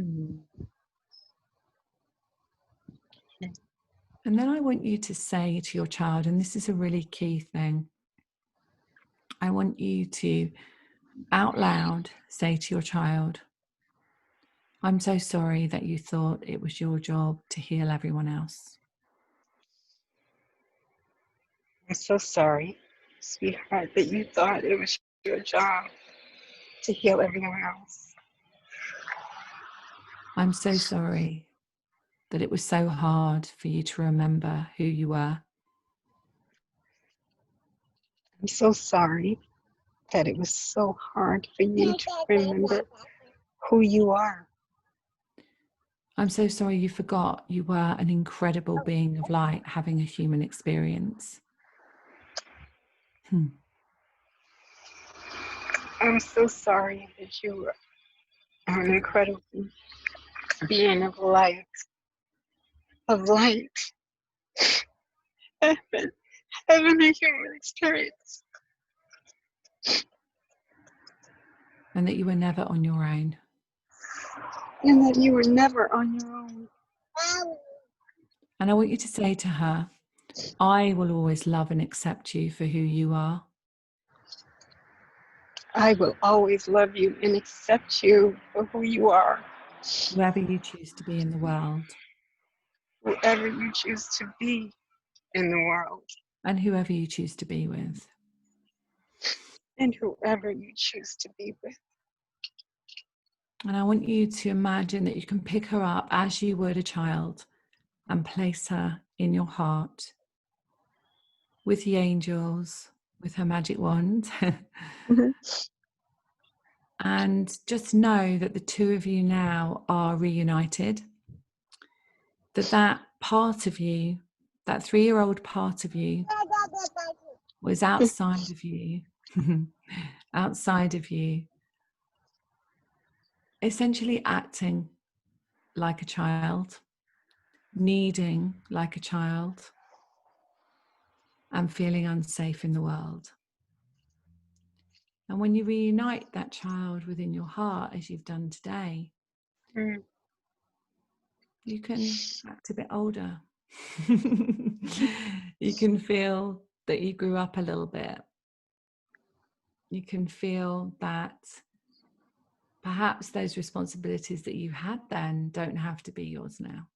Speaker 2: And then I want you to say to your child, and this is a really key thing, I want you to out loud say to your child, I'm so sorry that you thought it was your job to heal everyone else.
Speaker 4: I'm so sorry, sweetheart, that you thought it was your job to heal everyone else.
Speaker 2: I'm so sorry that it was so hard for you to remember who you were.
Speaker 4: I'm so sorry that it was so hard for you to remember who you are.
Speaker 2: I'm so sorry you forgot you were an incredible being of light having a human experience.
Speaker 4: I'm so sorry that you are an incredible being of light, having a human experience.
Speaker 2: And that you were never on your own.
Speaker 4: And that you were never on your own.
Speaker 2: And I want you to say to her, I will always love and accept you for who you are.
Speaker 4: I will always love you and accept you for who you are.
Speaker 2: Whoever you choose to be in the world.
Speaker 4: Whoever you choose to be in the world.
Speaker 2: And whoever you choose to be with.
Speaker 4: And whoever you choose to be with.
Speaker 2: And I want you to imagine that you can pick her up as you would a child and place her in your heart with the angels, with her magic wand. And just know that the two of you now are reunited. That part of you, that 3-year-old part of you, was outside of you, outside of you, essentially acting like a child, needing like a child, and feeling unsafe in the world. And when you reunite that child within your heart, as you've done today, you can act a bit older. You can feel that you grew up a little bit. You can feel that perhaps those responsibilities that you had then don't have to be yours now.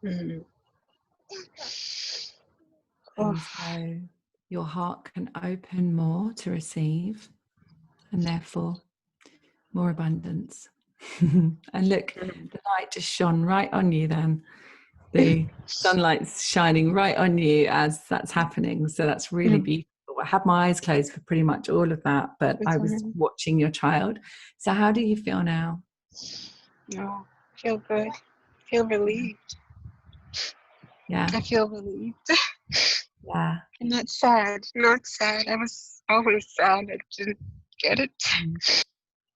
Speaker 2: And so your heart can open more to receive, and therefore more abundance. And look, the light just shone right on you then. The sunlight's shining right on you as that's happening. So that's really beautiful. I had my eyes closed for pretty much all of that, but I was watching your child. So how do you feel now?
Speaker 4: No, I feel good. I feel relieved.
Speaker 2: Yeah.
Speaker 4: I feel relieved.
Speaker 2: Yeah.
Speaker 4: I'm not sad. Not sad. I was always sad. I didn't get it.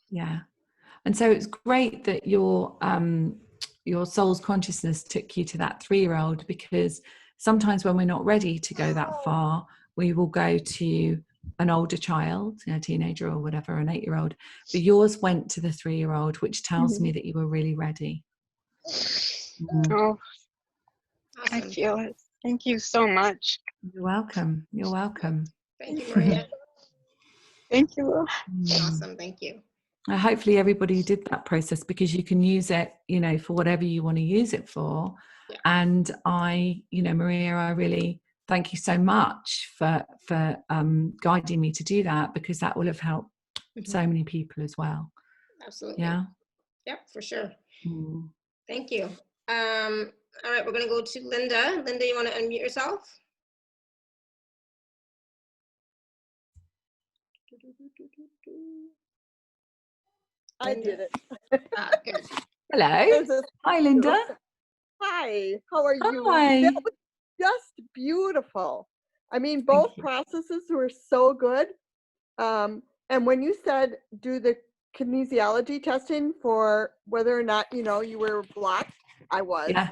Speaker 2: Yeah. And so it's great that your soul's consciousness took you to that 3-year-old, because sometimes when we're not ready to go that far, we will go to an older child, a teenager or whatever, an 8-year-old. But yours went to the 3-year-old, which tells me that you were really ready.
Speaker 4: Oh, I feel it. Thank you so much.
Speaker 2: You're welcome. You're welcome.
Speaker 1: Thank you, Maria.
Speaker 4: Thank you.
Speaker 1: Awesome. Thank you.
Speaker 2: Hopefully everybody did that process, because you can use it, for whatever you want to use it for. Yeah. And I, Maria, I really thank you so much for guiding me to do that, because that will have helped so many people as well.
Speaker 1: Absolutely.
Speaker 2: Yeah.
Speaker 1: Yep, for sure. Thank you. All right, we're going to go to Linda. Linda, you want to unmute yourself?
Speaker 5: I did it.
Speaker 1: Good.
Speaker 2: Hello. Hi, Linda.
Speaker 5: Hi. How are you?
Speaker 2: Hi.
Speaker 5: That was just beautiful. I mean, both processes were so good. And when you said do the kinesiology testing for whether or not, you were blocked, I was.
Speaker 2: Yeah.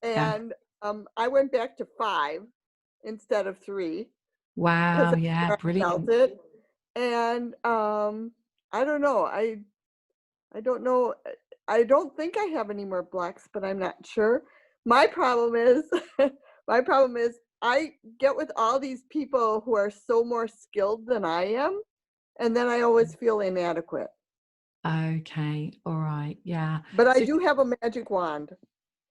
Speaker 5: And I went back to 5 instead of 3.
Speaker 2: Wow. Yeah. Brilliant.
Speaker 5: Felt it. And I don't know. I don't know. I don't think I have any more blocks, but I'm not sure. My problem is, I get with all these people who are so more skilled than I am, and then I always feel inadequate.
Speaker 2: Okay. All right. Yeah.
Speaker 5: But I do have a magic wand.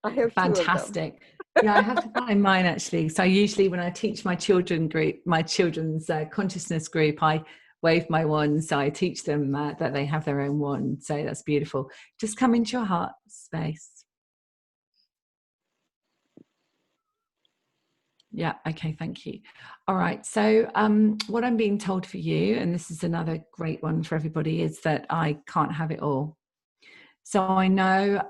Speaker 5: I have
Speaker 2: Fantastic. Yeah, I have to find mine actually. So usually when I teach my children's consciousness group, I wave my wand. So I teach them that they have their own wand. So that's beautiful. Just come into your heart space. Yeah, okay, thank you. All right, so what I'm being told for you, and this is another great one for everybody, is that I can't have it all. So I know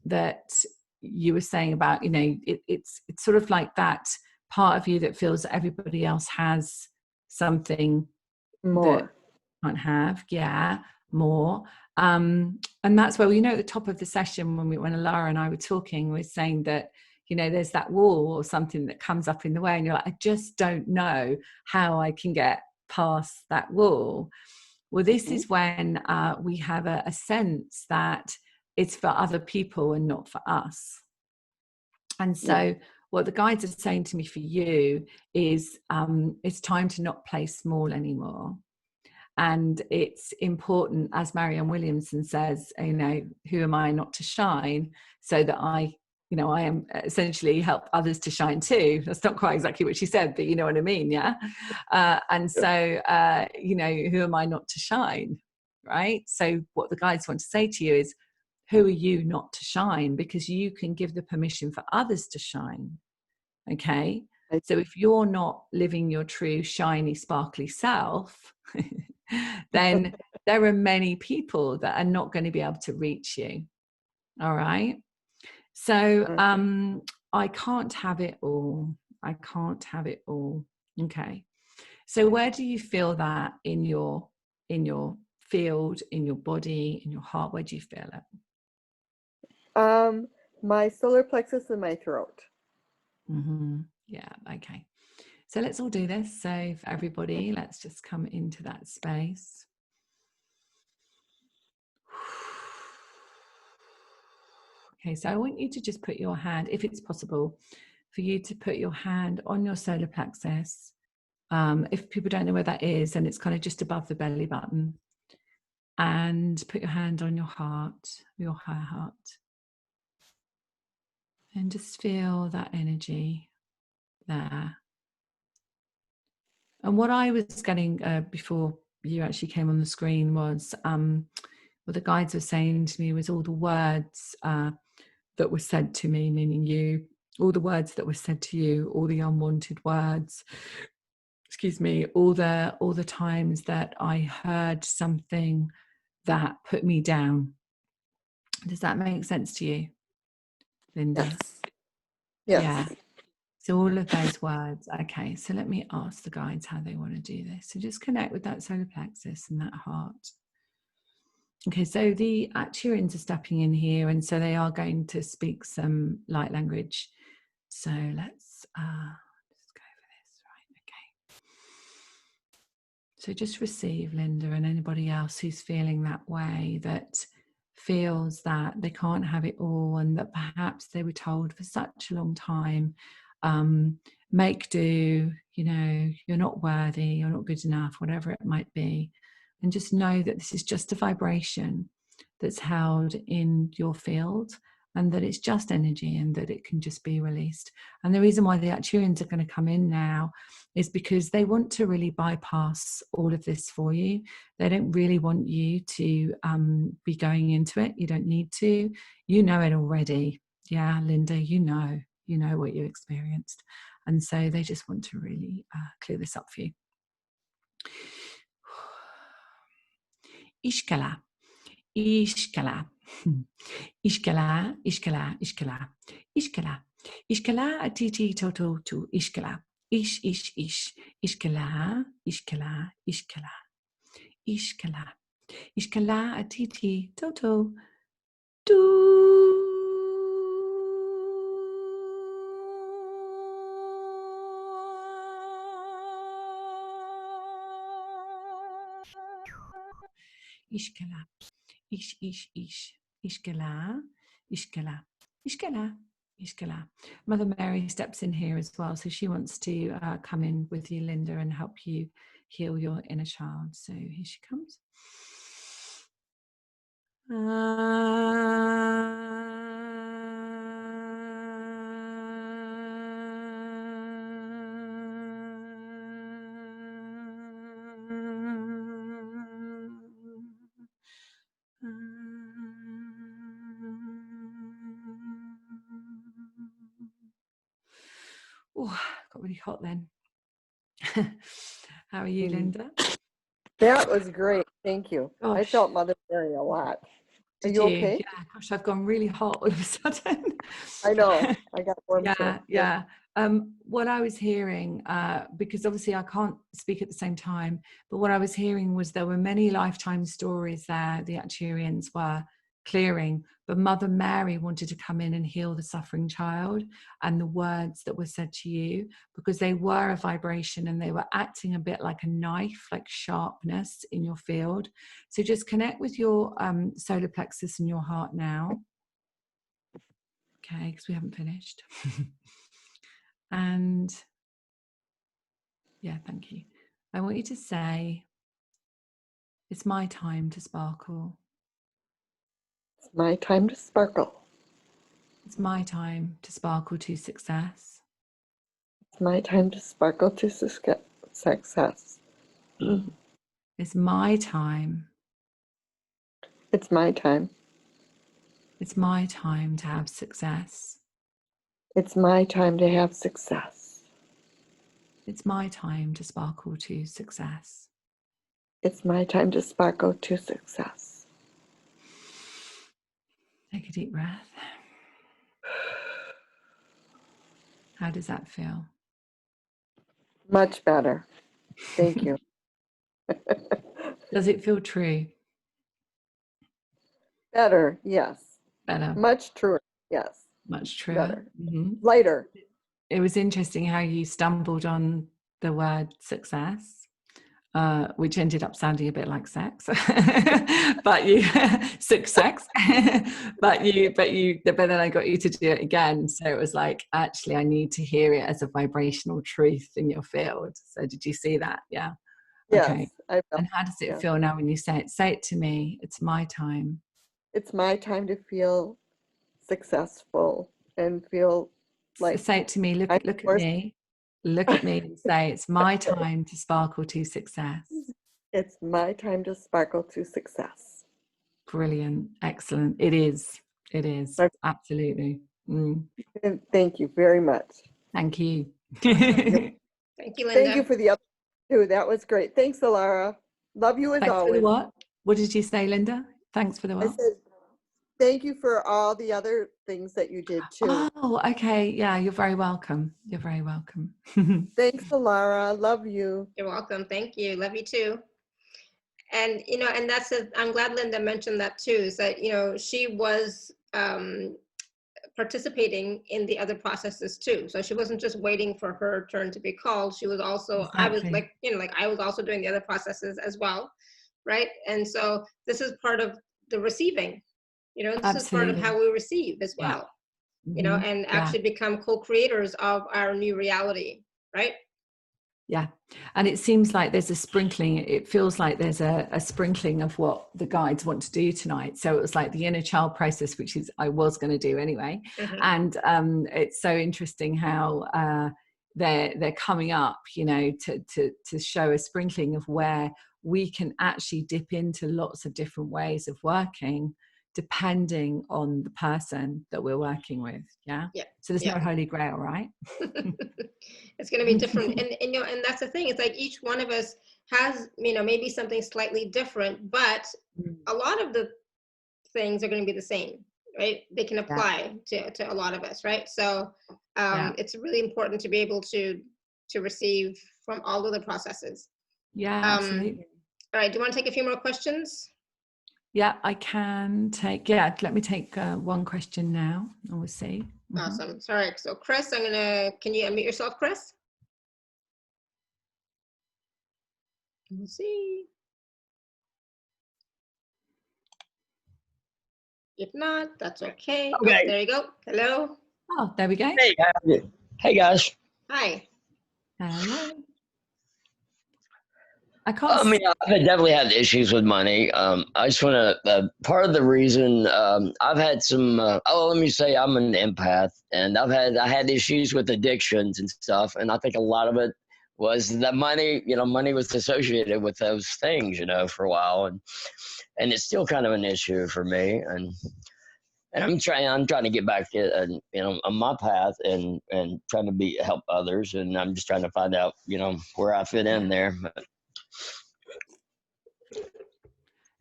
Speaker 2: that you were saying about, it's sort of like that part of you that feels that everybody else has something
Speaker 5: more.
Speaker 2: That you can't have. Yeah, more. And that's where at the top of the session when Lara and I were talking, we were saying that, there's that wall or something that comes up in the way and you're like, I just don't know how I can get past that wall. Well, this is when we have a sense that it's for other people and not for us. And so what the guides are saying to me for you is it's time to not play small anymore. And it's important, as Marianne Williamson says, who am I not to shine, so that I am essentially help others to shine too. That's not quite exactly what she said, but you know what I mean, yeah? So, who am I not to shine, right? So what the guides want to say to you is, who are you not to shine? Because you can give the permission for others to shine, okay? So if you're not living your true, shiny, sparkly self, then there are many people that are not going to be able to reach you, all right? So I can't have it all. I can't have it all. Okay. So where do you feel that in your field, in your body, in your heart? Where do you feel it?
Speaker 5: My solar plexus and my throat.
Speaker 2: Yeah. Okay. So let's all do this. So for everybody, let's just come into that space. Okay, so I want you to just put your hand, if it's possible, for you to put your hand on your solar plexus. If people don't know where that is, then it's kind of just above the belly button. And put your hand on your heart, your higher heart. And just feel that energy there. And what I was getting before you actually came on the screen was what the guides were saying to me was all the words that were said to me, meaning you, all the words that were said to you, all the unwanted words, all the times that I heard something that put me down. Does that make sense to you, Linda?
Speaker 5: Yes.
Speaker 2: Yeah. So all of those words. Okay, so let me ask the guides how they want to do this. So just connect with that solar plexus and that heart. Okay, so the Actuarians are stepping in here, and so they are going to speak some light language. So let's just go for this, right? Okay. So just receive, Linda, and anybody else who's feeling that way, that feels that they can't have it all, and that perhaps they were told for such a long time, make do, you're not worthy, you're not good enough, whatever it might be. And just know that this is just a vibration that's held in your field, and that it's just energy, and that it can just be released. And the reason why the Actuarians are going to come in now is because they want to really bypass all of this for you. They don't really want you to be going into it. You don't need to. You know it already. Yeah, Linda, you know what you experienced. And so they just want to really clear this up for you. Ishkala, Ishkala, Ishkala, Ishkala, Ishkala, Ishkala, Ishkala, Atiti Toto to Ishkala, Ish, Ishkala, Ishkala, Ishkala, Ishkala, Ishkala, Atiti Toto to. Ishkala, ish, Ishkala, Ishkala, Ishkala, Ishkala. Mother Mary steps in here as well, so she wants to come in with you, Linda, and help you heal your inner child. So here she comes. Oh, got really hot then. How are you, Linda?
Speaker 5: That was great. Thank you.
Speaker 2: Gosh.
Speaker 5: I felt Mother Mary a lot. Are
Speaker 2: Did
Speaker 5: you okay?
Speaker 2: Yeah, gosh, I've gone really hot all of a sudden.
Speaker 5: I know. I got warm too.
Speaker 2: Yeah. What I was hearing, because obviously I can't speak at the same time, but what I was hearing was there were many lifetime stories there the Actuarians were clearing, but Mother Mary wanted to come in and heal the suffering child and the words that were said to you, because they were a vibration and they were acting a bit like a knife, like sharpness in your field. So just connect with your solar plexus and your heart now. Okay, because we haven't finished. And yeah, thank you. I want you to say, it's my time to sparkle.
Speaker 5: It's my time to sparkle.
Speaker 2: It's my time to sparkle to success.
Speaker 5: It's my time to sparkle to success.
Speaker 2: It's my time.
Speaker 5: It's my time.
Speaker 2: It's my time to have success.
Speaker 5: It's my time to have success.
Speaker 2: It's my time to sparkle to success.
Speaker 5: It's my time to sparkle to success.
Speaker 2: Take a deep breath. How does that feel?
Speaker 5: Much better. Thank you.
Speaker 2: Does it feel true?
Speaker 5: Better, yes.
Speaker 2: Better.
Speaker 5: Much truer, yes.
Speaker 2: Much truer.
Speaker 5: Better.
Speaker 2: Mm-hmm.
Speaker 5: Lighter.
Speaker 2: It was interesting how you stumbled on the word success, which ended up sounding a bit like sex, but you success, but then I got you to do it again. So it was like, actually, I need to hear it as a vibrational truth in your field. So did you see that? Yeah.
Speaker 5: Yes,
Speaker 2: okay. And how does it feel now when you say it? Say it to me. It's my time.
Speaker 5: It's my time to feel successful and feel like.
Speaker 2: Say it to me. Look at me. Look at me and say, it's my time to sparkle to success.
Speaker 5: It's my time to sparkle to success.
Speaker 2: Brilliant. Excellent. It is. It is. Absolutely.
Speaker 5: Thank you very much.
Speaker 2: Thank you.
Speaker 1: Thank you, Linda.
Speaker 5: Thank you for the other two. That was great. Thanks, Alara. Love you as
Speaker 2: Thanks
Speaker 5: always.
Speaker 2: For the what? What did you say, Linda? Thanks for the what?
Speaker 5: I said, thank you for all the other things that you did too.
Speaker 2: Oh, okay. Yeah, you're very welcome. You're very welcome.
Speaker 5: Thanks, Alara. Love you.
Speaker 1: You're welcome. Thank you. Love you too. And, you know, and that's it. I'm glad Linda mentioned that too, is that, you know, she was participating in the other processes too. So she wasn't just waiting for her turn to be called. She was also,
Speaker 2: exactly.
Speaker 1: I was like, you know, like I was also doing the other processes as well. Right. And so this is part of the receiving, you know, this
Speaker 2: Absolutely.
Speaker 1: is part of how we receive as well,
Speaker 2: yeah.
Speaker 1: You know, and actually become co-creators of our new reality. Right.
Speaker 2: Yeah. And it seems like there's a sprinkling. It feels like there's a sprinkling of what the guides want to do tonight. So it was like the inner child process, which is I was going to do anyway. And it's so interesting how they're coming up, you know, to show a sprinkling of where we can actually dip into lots of different ways of working depending on the person that we're working with. Yeah. So there's no holy grail, right?
Speaker 1: It's going to be different. And you know, and that's the thing. It's like each one of us has, you know, maybe something slightly different, but a lot of the things are going to be the same, right? They can apply to a lot of us, right? So it's really important to be able to receive from all of the processes.
Speaker 2: Yeah, absolutely.
Speaker 1: All right. Do you want to take a few more questions?
Speaker 2: Yeah, I can take, let me take one question now and we'll see.
Speaker 1: Awesome. Sorry. So Chris, can you unmute yourself, Chris? We'll see. If not, that's okay.
Speaker 6: Okay.
Speaker 1: Oh, there you go. Hello.
Speaker 2: Oh, there we go.
Speaker 6: Hey guys.
Speaker 1: Hi.
Speaker 2: Hello. I
Speaker 6: I've definitely had issues with money. I just want to, part of the reason I've had some, let me say I'm an empath, and I had issues with addictions and stuff, and I think a lot of it was that money, you know, money was associated with those things, you know, for a while, and it's still kind of an issue for me. And And I'm trying to get back, on my path and trying to help others. And I'm just trying to find out, where I fit in there.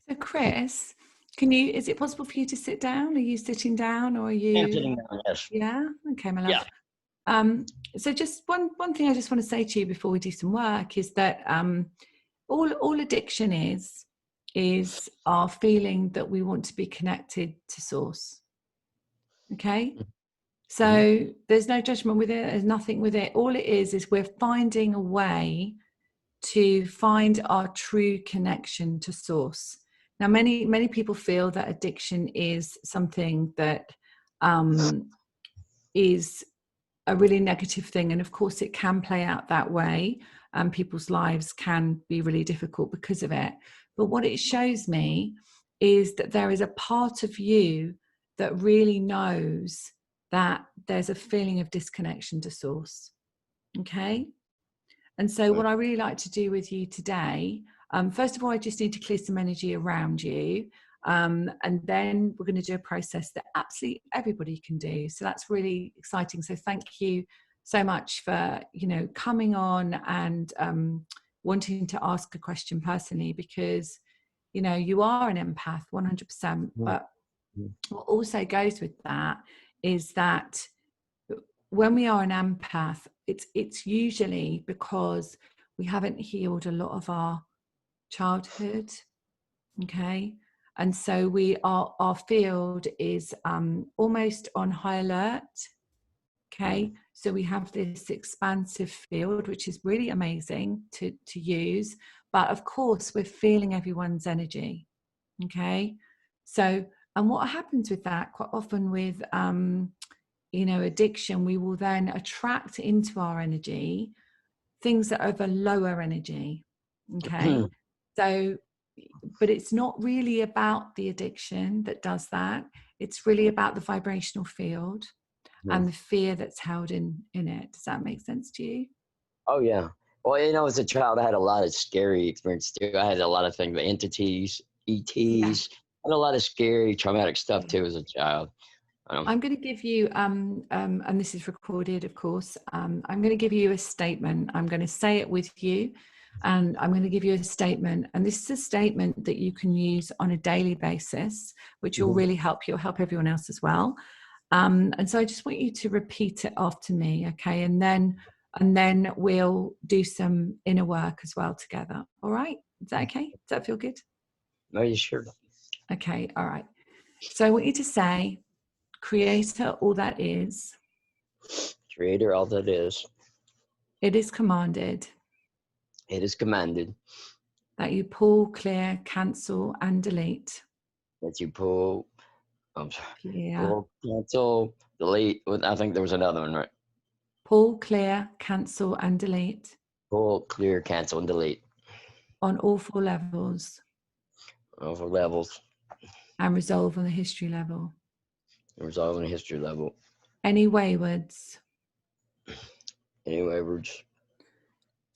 Speaker 2: So Chris, is it possible for you to sit down? Are you sitting down or are you?
Speaker 6: I'm sitting down, yes.
Speaker 2: Yeah. Okay, my love.
Speaker 6: Yeah.
Speaker 2: So just one thing I just want to say to you before we do some work is that all addiction is our feeling that we want to be connected to source. Okay. So there's no judgment with it. There's nothing with it. All it is we're finding a way to find our true connection to source. Now, many people feel that addiction is something that is a really negative thing. And of course it can play out that way. People's lives can be really difficult because of it. But what it shows me is that there is a part of you that really knows that there's a feeling of disconnection to source. Okay. And so what I really like to do with you today, first of all, I just need to clear some energy around you. And then we're going to do a process that absolutely everybody can do. So that's really exciting. So thank you so much for, coming on and wanting to ask a question personally, because, you are an empath 100%. But what also goes with that is that when we are an empath, it's usually because we haven't healed a lot of our childhood. Okay. And so our field is almost on high alert. Okay. So we have this expansive field, which is really amazing to use. But of course, we're feeling everyone's energy. Okay. So, and what happens with that quite often with, addiction, we will then attract into our energy things that are of a lower energy. Okay. So, but it's not really about the addiction that does that. It's really about the vibrational field and the fear that's held in it. Does that make sense to you?
Speaker 6: Oh, yeah. Well, as a child, I had a lot of scary experiences too. I had a lot of things, entities, ETs, and a lot of scary, traumatic stuff too as a child.
Speaker 2: I'm going to give you, and this is recorded, of course, I'm going to give you a statement. I'm going to say it with you, and I'm going to give you a statement. And this is a statement that you can use on a daily basis, which will really help you, help everyone else as well. And so I just want you to repeat it after me, okay? And then we'll do some inner work as well together. All right? Is that okay? Does that feel good?
Speaker 6: Are you sure?
Speaker 2: Okay, all right. So I want you to say, Creator, all that is.
Speaker 6: Creator, all that is.
Speaker 2: It is commanded.
Speaker 6: It is commanded.
Speaker 2: That you pull, clear, cancel, and delete.
Speaker 6: That you pull,
Speaker 2: Clear.
Speaker 6: pull, cancel, delete. I think there was another one, right?
Speaker 2: Pull, clear, cancel, and delete.
Speaker 6: Pull, clear, cancel, and delete.
Speaker 2: On all 4 levels.
Speaker 6: All 4 levels.
Speaker 2: And resolve on the history level.
Speaker 6: Resolve on the history level.
Speaker 2: Any waywards.
Speaker 6: Any waywards.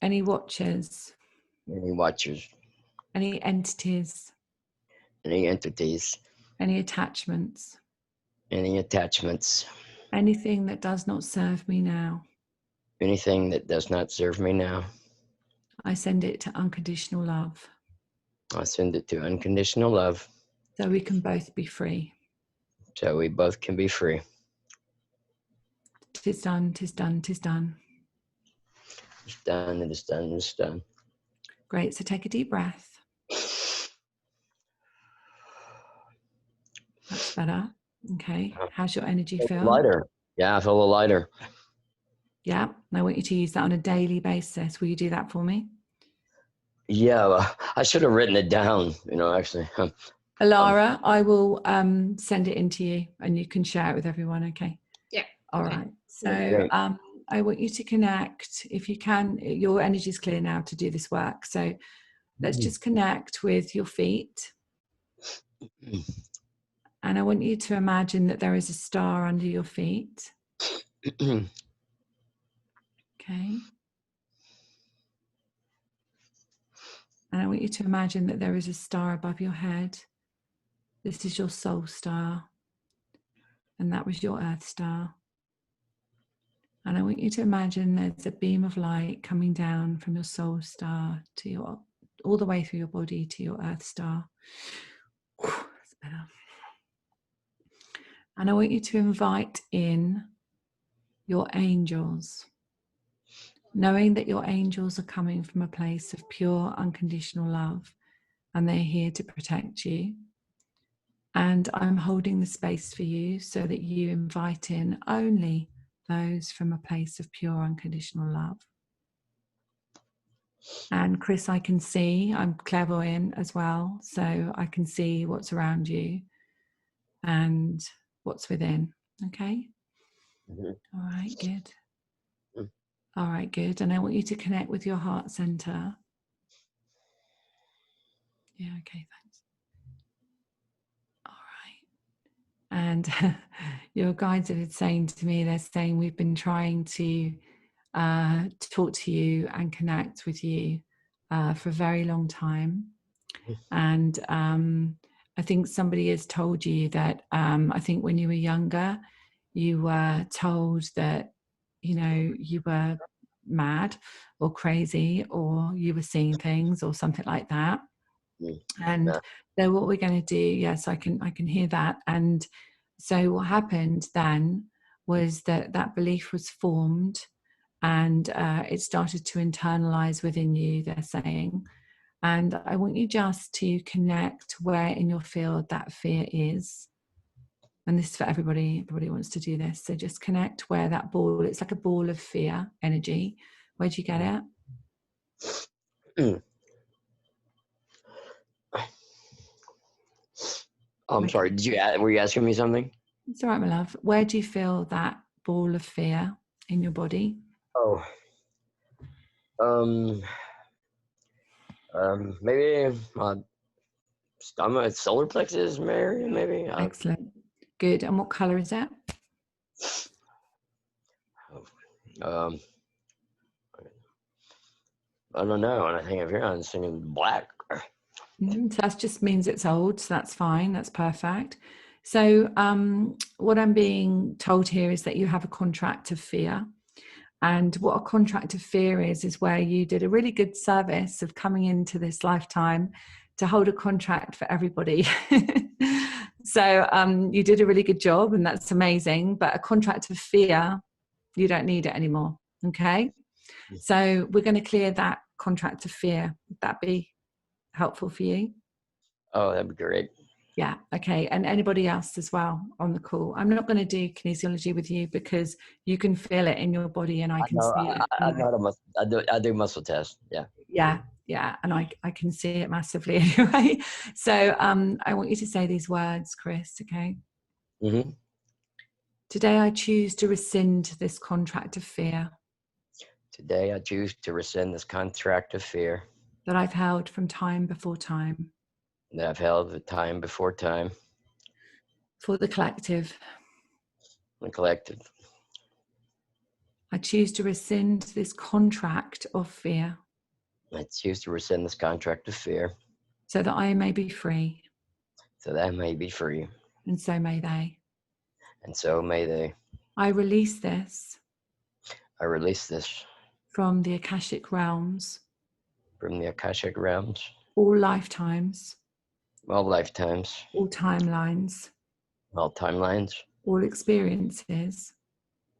Speaker 2: Any watchers.
Speaker 6: Any watchers.
Speaker 2: Any entities.
Speaker 6: Any entities.
Speaker 2: Any attachments.
Speaker 6: Any attachments.
Speaker 2: Anything that does not serve me now.
Speaker 6: Anything that does not serve me now.
Speaker 2: I send it to unconditional love.
Speaker 6: I send it to unconditional love.
Speaker 2: So we can both be free.
Speaker 6: So we both can be free.
Speaker 2: 'Tis done, 'tis done, 'tis done.
Speaker 6: It's done, it is done, it's done.
Speaker 2: Great, so take a deep breath. That's better. Okay, how's your energy feel?
Speaker 6: Lighter. Yeah, I feel a little lighter.
Speaker 2: Yeah, and I want you to use that on a daily basis. Will you do that for me?
Speaker 6: Yeah, I should have written it down, actually.
Speaker 2: Alara, I will send it in to you and you can share it with everyone, okay?
Speaker 1: Yeah.
Speaker 2: All right. So I want you to connect, if you can, your energy is clear now to do this work. So let's just connect with your feet. And I want you to imagine that there is a star under your feet. Okay. And I want you to imagine that there is a star above your head. This is your soul star. and that was your Earth star. And I want you to imagine there's a beam of light coming down from your soul star to your, all the way through your body to your Earth star. That's better. And I want you to invite in your angels, knowing that your angels are coming from a place of pure, unconditional love, and they're here to protect you. And I'm holding the space for you so that you invite in only those from a place of pure, unconditional love. And Chris, I can see, I'm clairvoyant as well, so I can see what's around you and what's within. Okay?
Speaker 6: Mm-hmm.
Speaker 2: All right, good.
Speaker 6: Mm.
Speaker 2: All right, good. And I want you to connect with your heart center. Yeah, okay, thanks. All right. And your guides are saying to me, they're saying we've been trying to talk to you and connect with you for a very long time. And I think somebody has told you that I think when you were younger, you were told that, you know, you were mad or crazy, or you were seeing things or something like that. And so what we're going to do, yes, I can hear that. And so what happened then was that that belief was formed, and it started to internalize within you, they're saying. And I want you just to connect where in your field that fear is. And this is for everybody. Everybody wants to do this. So just connect where that ball, it's like a ball of fear energy. Where do you get it?
Speaker 6: I'm sorry. Were you asking me something?
Speaker 2: It's all right, my love. Where do you feel that ball of fear in your body?
Speaker 6: Oh, maybe my stomach, solar plexus, maybe.
Speaker 2: Excellent. Good. And what color is that?
Speaker 6: I don't know. And I think if you're not singing black.
Speaker 2: So that just means it's old. So that's fine. That's perfect. So what I'm being told here is that you have a contract of fear. And what a contract of fear is where you did a really good service of coming into this lifetime to hold a contract for everybody. So you did a really good job, and that's amazing. But a contract of fear, you don't need it anymore. Okay. So we're going to clear that contract of fear. Would that be helpful for you?
Speaker 6: Oh, that'd be great.
Speaker 2: Yeah. Okay. And anybody else as well on the call. I'm not going to do kinesiology with you because you can feel it in your body, and I can see it.
Speaker 6: I do muscle tests. Yeah.
Speaker 2: Yeah. Yeah. And I can see it massively anyway. So I want you to say these words, Chris. Okay.
Speaker 6: Mm-hmm.
Speaker 2: Today I choose to rescind this contract of fear.
Speaker 6: Today I choose to rescind this contract of fear
Speaker 2: that I've held from time before time.
Speaker 6: That I've held the time before time.
Speaker 2: For the collective.
Speaker 6: The collective.
Speaker 2: I choose to rescind this contract of fear.
Speaker 6: I choose to rescind this contract of fear.
Speaker 2: So that I may be free.
Speaker 6: So that I may be free.
Speaker 2: And so may they.
Speaker 6: And so may they.
Speaker 2: I release this.
Speaker 6: I release this.
Speaker 2: From the Akashic realms.
Speaker 6: From the Akashic realms.
Speaker 2: All lifetimes.
Speaker 6: All lifetimes.
Speaker 2: All timelines.
Speaker 6: All timelines.
Speaker 2: All experiences.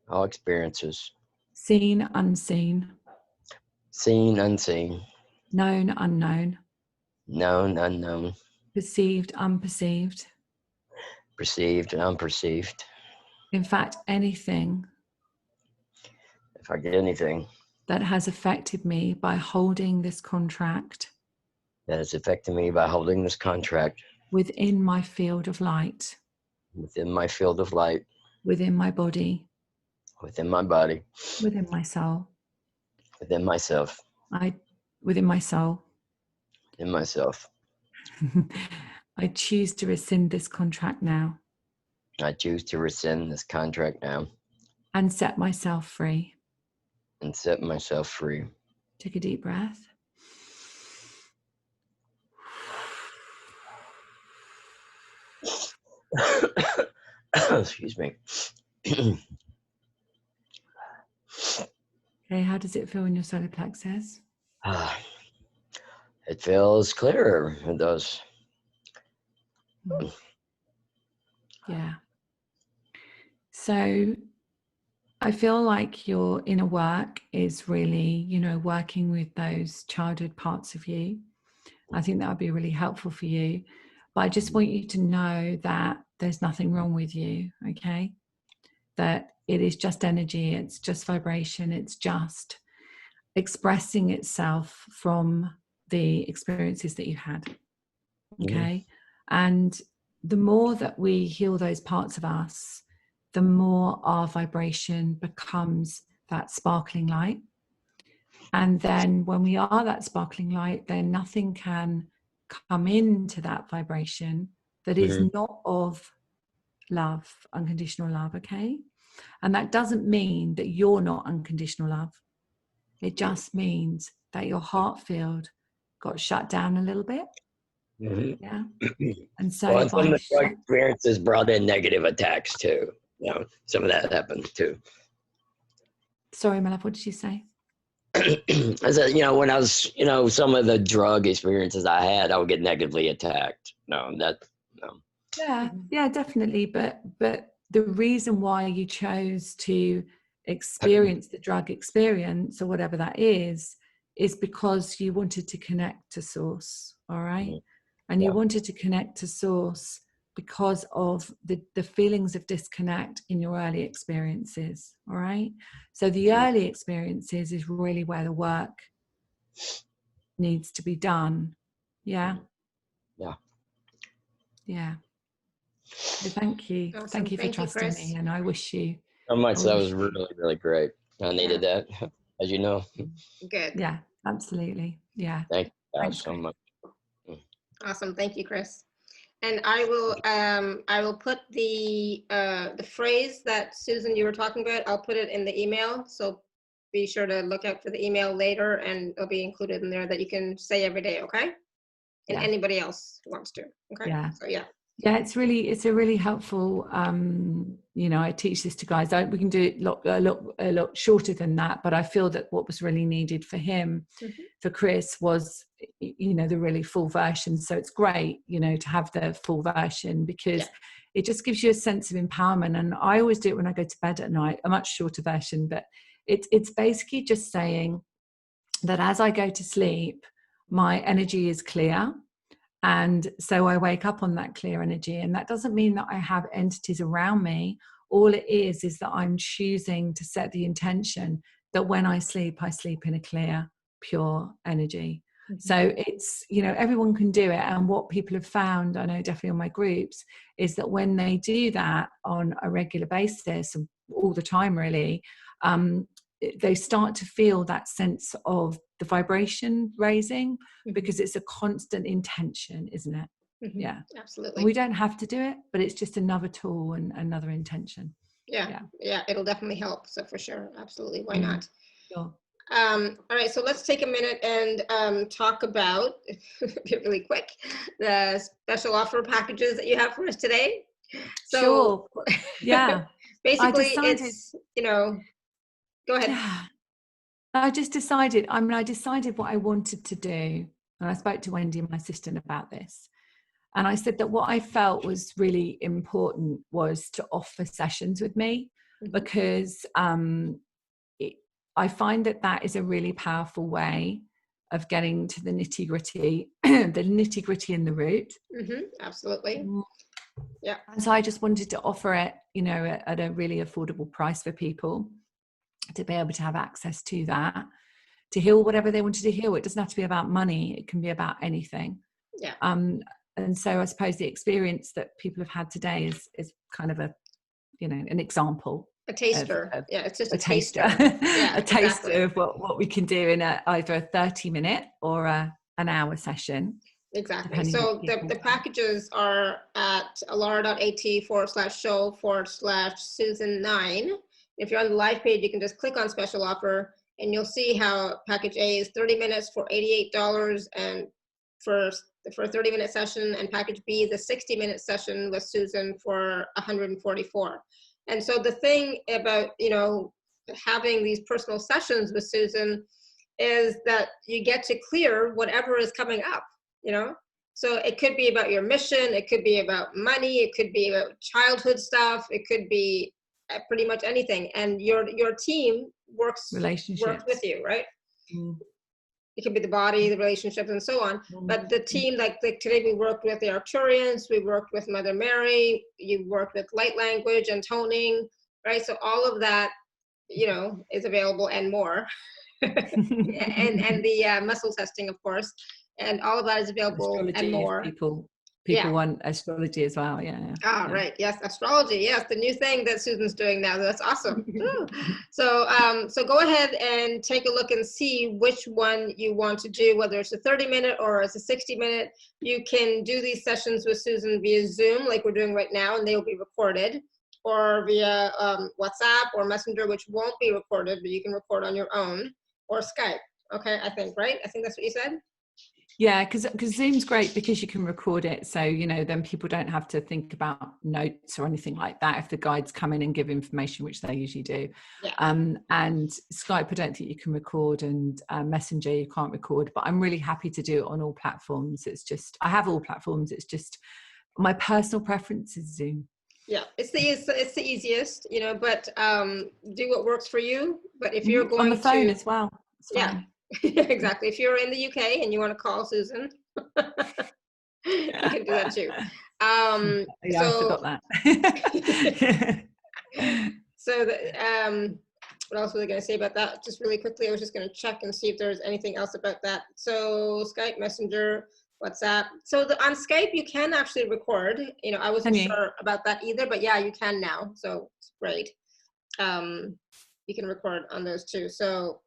Speaker 6: All experiences.
Speaker 2: Seen, unseen.
Speaker 6: Seen, unseen.
Speaker 2: Known, unknown.
Speaker 6: Known, unknown.
Speaker 2: Perceived, unperceived.
Speaker 6: Perceived, unperceived.
Speaker 2: In fact, anything.
Speaker 6: If I get anything.
Speaker 2: That has affected me by holding this contract.
Speaker 6: That has affected me by holding this contract.
Speaker 2: Within my field of light.
Speaker 6: Within my field of light.
Speaker 2: Within my body.
Speaker 6: Within my body.
Speaker 2: Within my soul.
Speaker 6: Within myself.
Speaker 2: Within my soul.
Speaker 6: In myself.
Speaker 2: I choose to rescind this contract now.
Speaker 6: I choose to rescind this contract now.
Speaker 2: And set myself free.
Speaker 6: And set myself free.
Speaker 2: Take a deep breath.
Speaker 6: Excuse me.
Speaker 2: Okay, how does it feel in your solar plexus?
Speaker 6: It feels clearer. It does.
Speaker 2: Yeah. So I feel like your inner work is really, working with those childhood parts of you. I think that would be really helpful for you. But I just want you to know that there's nothing wrong with you, okay? That it is just energy, it's just vibration, it's just expressing itself from the experiences that you had, okay? And the more that we heal those parts of us, the more our vibration becomes that sparkling light. And then when we are that sparkling light, then nothing can come into that vibration that is not of love, unconditional love, okay? And that doesn't mean that you're not unconditional love. It just means that your heart field got shut down a little bit. Yeah. And so
Speaker 6: well, and some of the drug experiences brought in negative attacks too. Some of that happened too.
Speaker 2: Sorry, my love, what did you say?
Speaker 6: I said, when I was, some of the drug experiences I had, I would get negatively attacked. No.
Speaker 2: Yeah, definitely. But the reason why you chose to experience the drug experience or whatever that is because you wanted to connect to source. All right. And you wanted to connect to source because of the feelings of disconnect in your early experiences. All right. So the early experiences is really where the work needs to be done. Yeah. So thank you.
Speaker 1: Awesome.
Speaker 2: Thank you for trusting me. And I wish you
Speaker 6: so much. That was really, really great. I needed that, as you know.
Speaker 1: Good.
Speaker 2: Yeah, absolutely. Yeah.
Speaker 6: Thank you
Speaker 2: Thanks,
Speaker 6: so much.
Speaker 1: Awesome. Thank you, Chris. And I will put the phrase that Susan, you were talking about, I'll put it in the email. So be sure to look out for the email later, and it'll be included in there that you can say every day, okay? And anybody else who wants to, okay?
Speaker 2: Yeah.
Speaker 1: So yeah.
Speaker 2: Yeah, it's a really helpful, I teach this to guys. We can do it a lot shorter than that, but I feel that what was really needed for him, for Chris, was, the really full version. So it's great, to have the full version, because it just gives you a sense of empowerment. And I always do it when I go to bed at night, a much shorter version, but it's basically just saying that as I go to sleep, my energy is clear. And so I wake up on that clear energy. And that doesn't mean that I have entities around me. All it is that I'm choosing to set the intention that when I sleep in a clear, pure energy. So it's, everyone can do it. And what people have found, I know definitely on my groups, is that when they do that on a regular basis, all the time really, they start to feel that sense of the vibration raising, because it's a constant intention, isn't it? Yeah,
Speaker 1: absolutely.
Speaker 2: And we don't have to do it, but it's just another tool and another intention.
Speaker 1: Yeah, it'll definitely help. So for sure, absolutely. Why not?
Speaker 2: Sure.
Speaker 1: All right, so let's take a minute and talk about, get really quick, the special offer packages that you have for us today. So,
Speaker 2: sure. Yeah.
Speaker 1: Basically, it's, go ahead.
Speaker 2: Yeah. I decided what I wanted to do. And I spoke to Wendy, my assistant, about this. And I said that what I felt was really important was to offer sessions with me, because I find that is a really powerful way of getting to the nitty gritty, in the root.
Speaker 1: Absolutely. Yeah.
Speaker 2: And so I just wanted to offer it, at a really affordable price for people, to be able to have access to that, to heal whatever they wanted to heal. It doesn't have to be about money. It can be about anything.
Speaker 1: Yeah.
Speaker 2: And so I suppose the experience that people have had today is kind of an example.
Speaker 1: A taster. It's just a
Speaker 2: taster.
Speaker 1: Yeah,
Speaker 2: a taster of what we can do in either a 30-minute or an hour session.
Speaker 1: Exactly. So the packages are at alara.at/show/Susan9. If you're on the live page, you can just click on special offer, and you'll see how package A is 30 minutes for $88, and for for a 30-minute session, and package B is a 60-minute session with Susan for 144. And so the thing about, you know, having these personal sessions with Susan is that you get to clear whatever is coming up, you know? So it could be about your mission, it could be about money, it could be about childhood stuff, it could be pretty much anything. And your team works with you, right? Mm. It could be the body, the relationships, and so on. But the team, like today we worked with the Arcturians, we worked with Mother Mary, you worked with light language and toning, right? So all of that, you know, is available and more. and the muscle testing, of course, and all of that is available. Astrology, and more. People
Speaker 2: want astrology as well. Yeah.
Speaker 1: Right. Yes, astrology. Yes, the new thing that Susan's doing now. That's awesome. So go ahead and take a look and see which one you want to do, whether it's a 30-minute or it's a 60-minute. You can do these sessions with Susan via Zoom, like we're doing right now, and they will be recorded, or via WhatsApp or Messenger, which won't be recorded, but you can record on your own, or Skype. Okay, I think, right? I think that's what you said.
Speaker 2: Yeah, because Zoom's great because you can record it, so you know then people don't have to think about notes or anything like that if the guides come in and give information, which they usually do.
Speaker 1: Yeah.
Speaker 2: And Skype, I don't think you can record, and Messenger you can't record. But I'm really happy to do it on all platforms. It's just I have all platforms. It's just my personal preference is Zoom.
Speaker 1: Yeah, it's the easiest, you know. But do what works for you. But if you're going
Speaker 2: on the phone as well,
Speaker 1: yeah. Exactly. If you're in the UK and you want to call Susan, you can do that too.
Speaker 2: Yeah, so, I forgot that.
Speaker 1: So what else was I going to say about that? Just really quickly, I was just going to check and see if there's anything else about that. So Skype, Messenger, WhatsApp. So on Skype, you can actually record. You know, I wasn't sure about that either, but yeah, you can now. So it's great. You can record on those too. So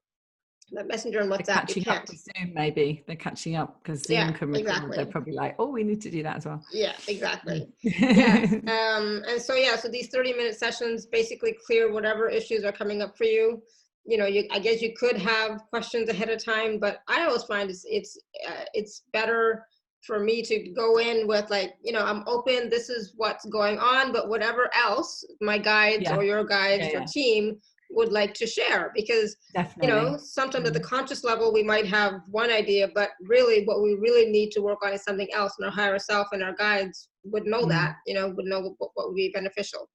Speaker 1: Messenger and WhatsApp, you can't.
Speaker 2: Up to Zoom, maybe they're catching up because Zoom can record. Exactly. They're probably like, oh, we need to do that as well.
Speaker 1: Yeah, exactly. Yeah. And so so these 30-minute sessions basically clear whatever issues are coming up for you. You know, I guess you could have questions ahead of time, but I always find it's better for me to go in with, like, you know, I'm open, this is what's going on, but whatever else my guides or your guides or team would like to share, because you know, sometimes at the conscious level we might have one idea, but really what we really need to work on is something else, and our higher self and our guides would know that, you know, would know what would be beneficial.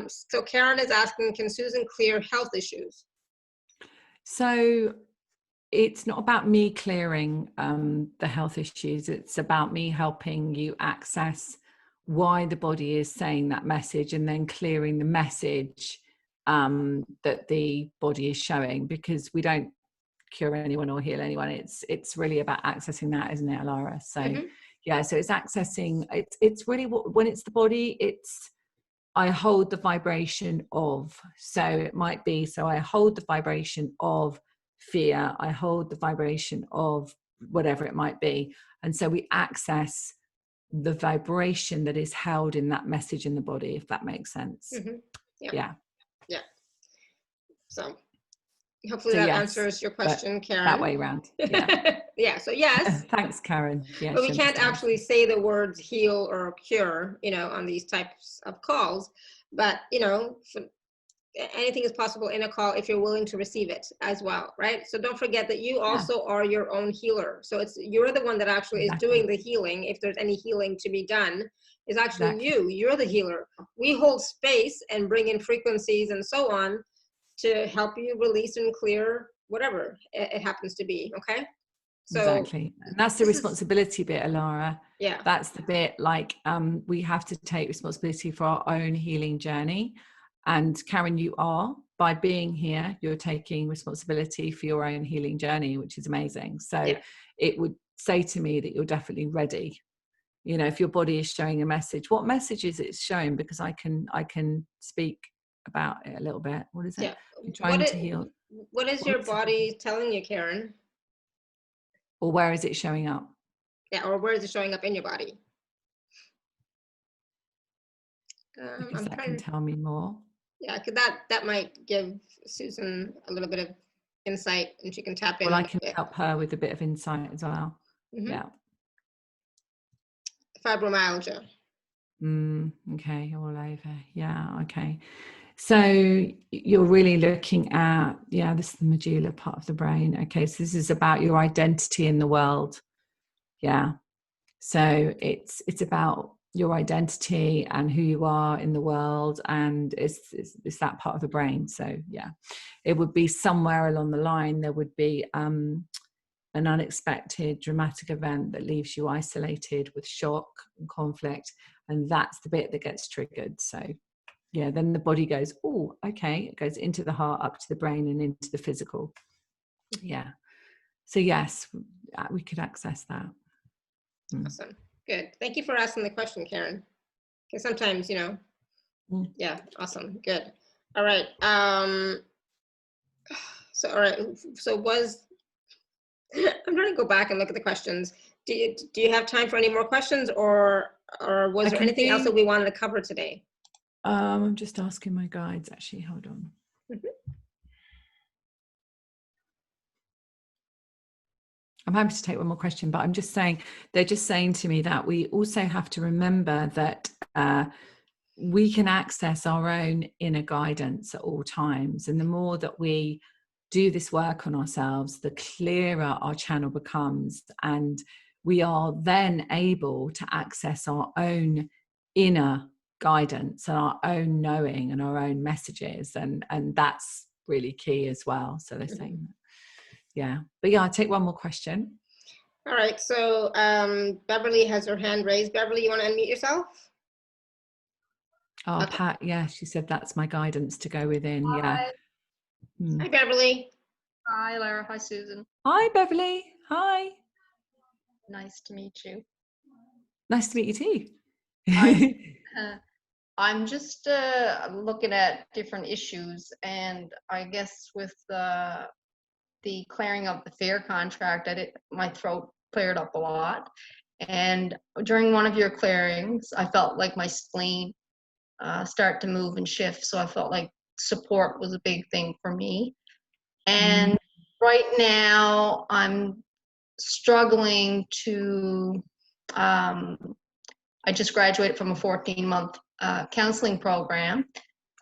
Speaker 1: So Karen is asking, can Susan clear health issues?
Speaker 2: So it's not about me clearing the health issues, it's about me helping you access why the body is saying that message, and then clearing the message that the body is showing, because we don't cure anyone or heal anyone. It's really about accessing that, isn't it, Alara? So yeah, so it's accessing, it's really when it's the body, it's I hold the vibration of, so it might be, so I hold the vibration of fear, I hold the vibration of whatever it might be, and so we access the vibration that is held in that message in the body, if that makes sense. Yeah.
Speaker 1: So hopefully that answers your question, Karen.
Speaker 2: That way around. Yeah.
Speaker 1: Yeah. So yes.
Speaker 2: Thanks, Karen. Yeah,
Speaker 1: but we can't actually say the words heal or cure, you know, on these types of calls. But you know, anything is possible in a call if you're willing to receive it as well, right? So don't forget that you also are your own healer. So you're the one that actually is doing the healing. If there's any healing to be done, is actually you're the healer. We hold space and bring in frequencies and so on to help you release and clear whatever it happens to be. Okay. So
Speaker 2: exactly. And that's the responsibility bit, Alara.
Speaker 1: Yeah.
Speaker 2: That's the bit, like, we have to take responsibility for our own healing journey. And Karen, you are, by being here, you're taking responsibility for your own healing journey, which is amazing. So it would say to me that you're definitely ready. You know, if your body is showing a message, what message is it showing? Because I can speak about it a little bit. What is it?
Speaker 1: Yeah.
Speaker 2: You're trying to heal.
Speaker 1: What is your body telling you, Karen?
Speaker 2: Or where is it showing up?
Speaker 1: Yeah, or where is it showing up in your body?
Speaker 2: Because that can tell me more.
Speaker 1: Yeah, because that might give Susan a little bit of insight, and she can tap in.
Speaker 2: Well, I can help her with a bit of insight as well. Yeah.
Speaker 1: Fibromyalgia.
Speaker 2: Okay, all over. Yeah, okay. So you're really looking at, yeah, this is the medulla part of the brain. Okay, so this is about your identity in the world. Yeah. So it's about your identity and who you are in the world, and it's that part of the brain. So yeah, it would be somewhere along the line there would be an unexpected dramatic event that leaves you isolated with shock and conflict, and that's the bit that gets triggered. So yeah, then the body goes, oh, okay, it goes into the heart, up to the brain, and into the physical. Yeah. So yes, we could access that.
Speaker 1: Awesome. Good. Thank you for asking the question, Karen. Because sometimes, you know, yeah, awesome. Good. All right. So, all right. So I'm trying to go back and look at the questions. Do you have time for any more questions, or was there anything else that we wanted to cover today?
Speaker 2: I'm just asking my guides, actually. Hold on. I'm happy to take one more question, but I'm just saying, they're just saying to me that we also have to remember that we can access our own inner guidance at all times. And the more that we do this work on ourselves, the clearer our channel becomes. And we are then able to access our own inner guidance and our own knowing and our own messages. And that's really key as well. So they're saying that. Yeah, but yeah, I'll take one more question.
Speaker 1: All right, so Beverly has her hand raised. Beverly, you want to unmute yourself?
Speaker 2: Oh, okay. Pat, yeah, she said that's my guidance to go within.
Speaker 7: Hi.
Speaker 2: Yeah.
Speaker 1: Hi, Beverly.
Speaker 7: Hi, Lara. Hi, Susan.
Speaker 2: Hi, Beverly. Hi.
Speaker 7: Nice to meet you.
Speaker 2: Nice to meet you too.
Speaker 7: I'm just looking at different issues, and I guess with the clearing of the fair contract, my throat cleared up a lot. And during one of your clearings, I felt like my spleen start to move and shift. So I felt like support was a big thing for me. And right now I'm struggling to, I just graduated from a 14-month counseling program.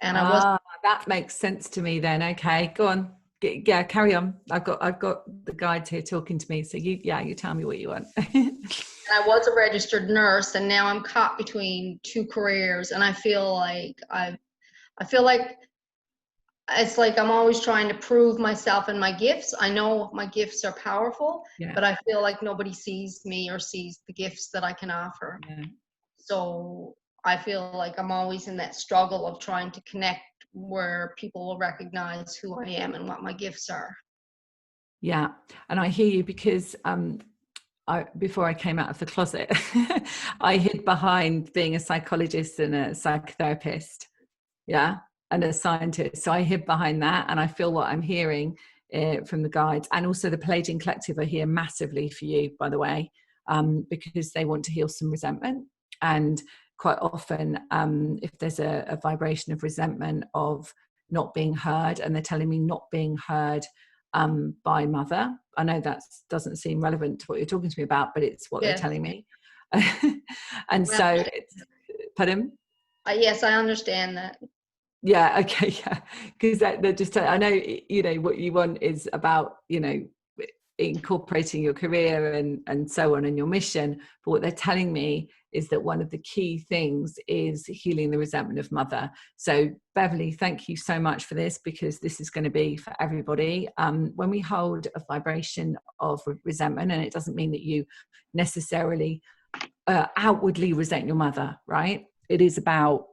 Speaker 7: And
Speaker 2: that makes sense to me then. Okay, go on. Yeah, carry on. I've got the guides here talking to me. So you tell me what you want.
Speaker 7: I was a registered nurse, and now I'm caught between two careers, and I feel like it's like I'm always trying to prove myself and my gifts. I know my gifts are powerful, but I feel like nobody sees me or sees the gifts that I can offer. Yeah. So I feel like I'm always in that struggle of trying to connect where people will recognize who I am and what my gifts are.
Speaker 2: Yeah, and I hear you, because before I came out of the closet, I hid behind being a psychologist and a psychotherapist, and a scientist. So I hid behind that, and I feel what I'm hearing from the guides, and also the Palladian Collective are here massively for you, by the way, because they want to heal some resentment. And quite often, if there's a vibration of resentment of not being heard, and they're telling me not being heard by mother. I know that doesn't seem relevant to what you're talking to me about, but it's what they're telling me. And so it's, pardon?
Speaker 7: Yes, I understand that.
Speaker 2: Yeah, okay, yeah. Because they're just, I know, what you want is about, incorporating your career and so on, and your mission. But what they're telling me is that one of the key things is healing the resentment of mother. So Beverly, thank you so much for this, because this is going to be for everybody. When we hold a vibration of resentment, and it doesn't mean that you necessarily outwardly resent your mother, right? It is about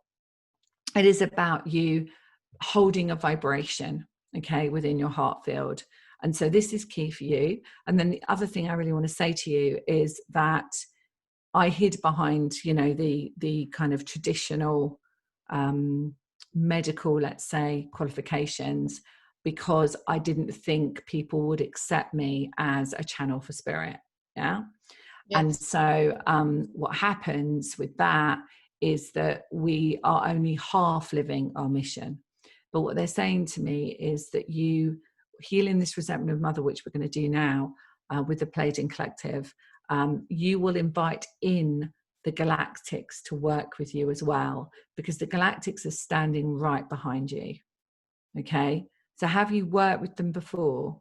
Speaker 2: you holding a vibration, okay, within your heart field. And so this is key for you. And then the other thing I really want to say to you is that I hid behind, the kind of traditional medical, let's say, qualifications, because I didn't think people would accept me as a channel for spirit. Yeah. Yes. And so what happens with that is that we are only half living our mission. But what they're saying to me is that you healing this resentment of mother, which we're going to do now with the Palladian Collective, you will invite in the galactics to work with you as well, because the galactics are standing right behind you. Okay, so have you worked with them before?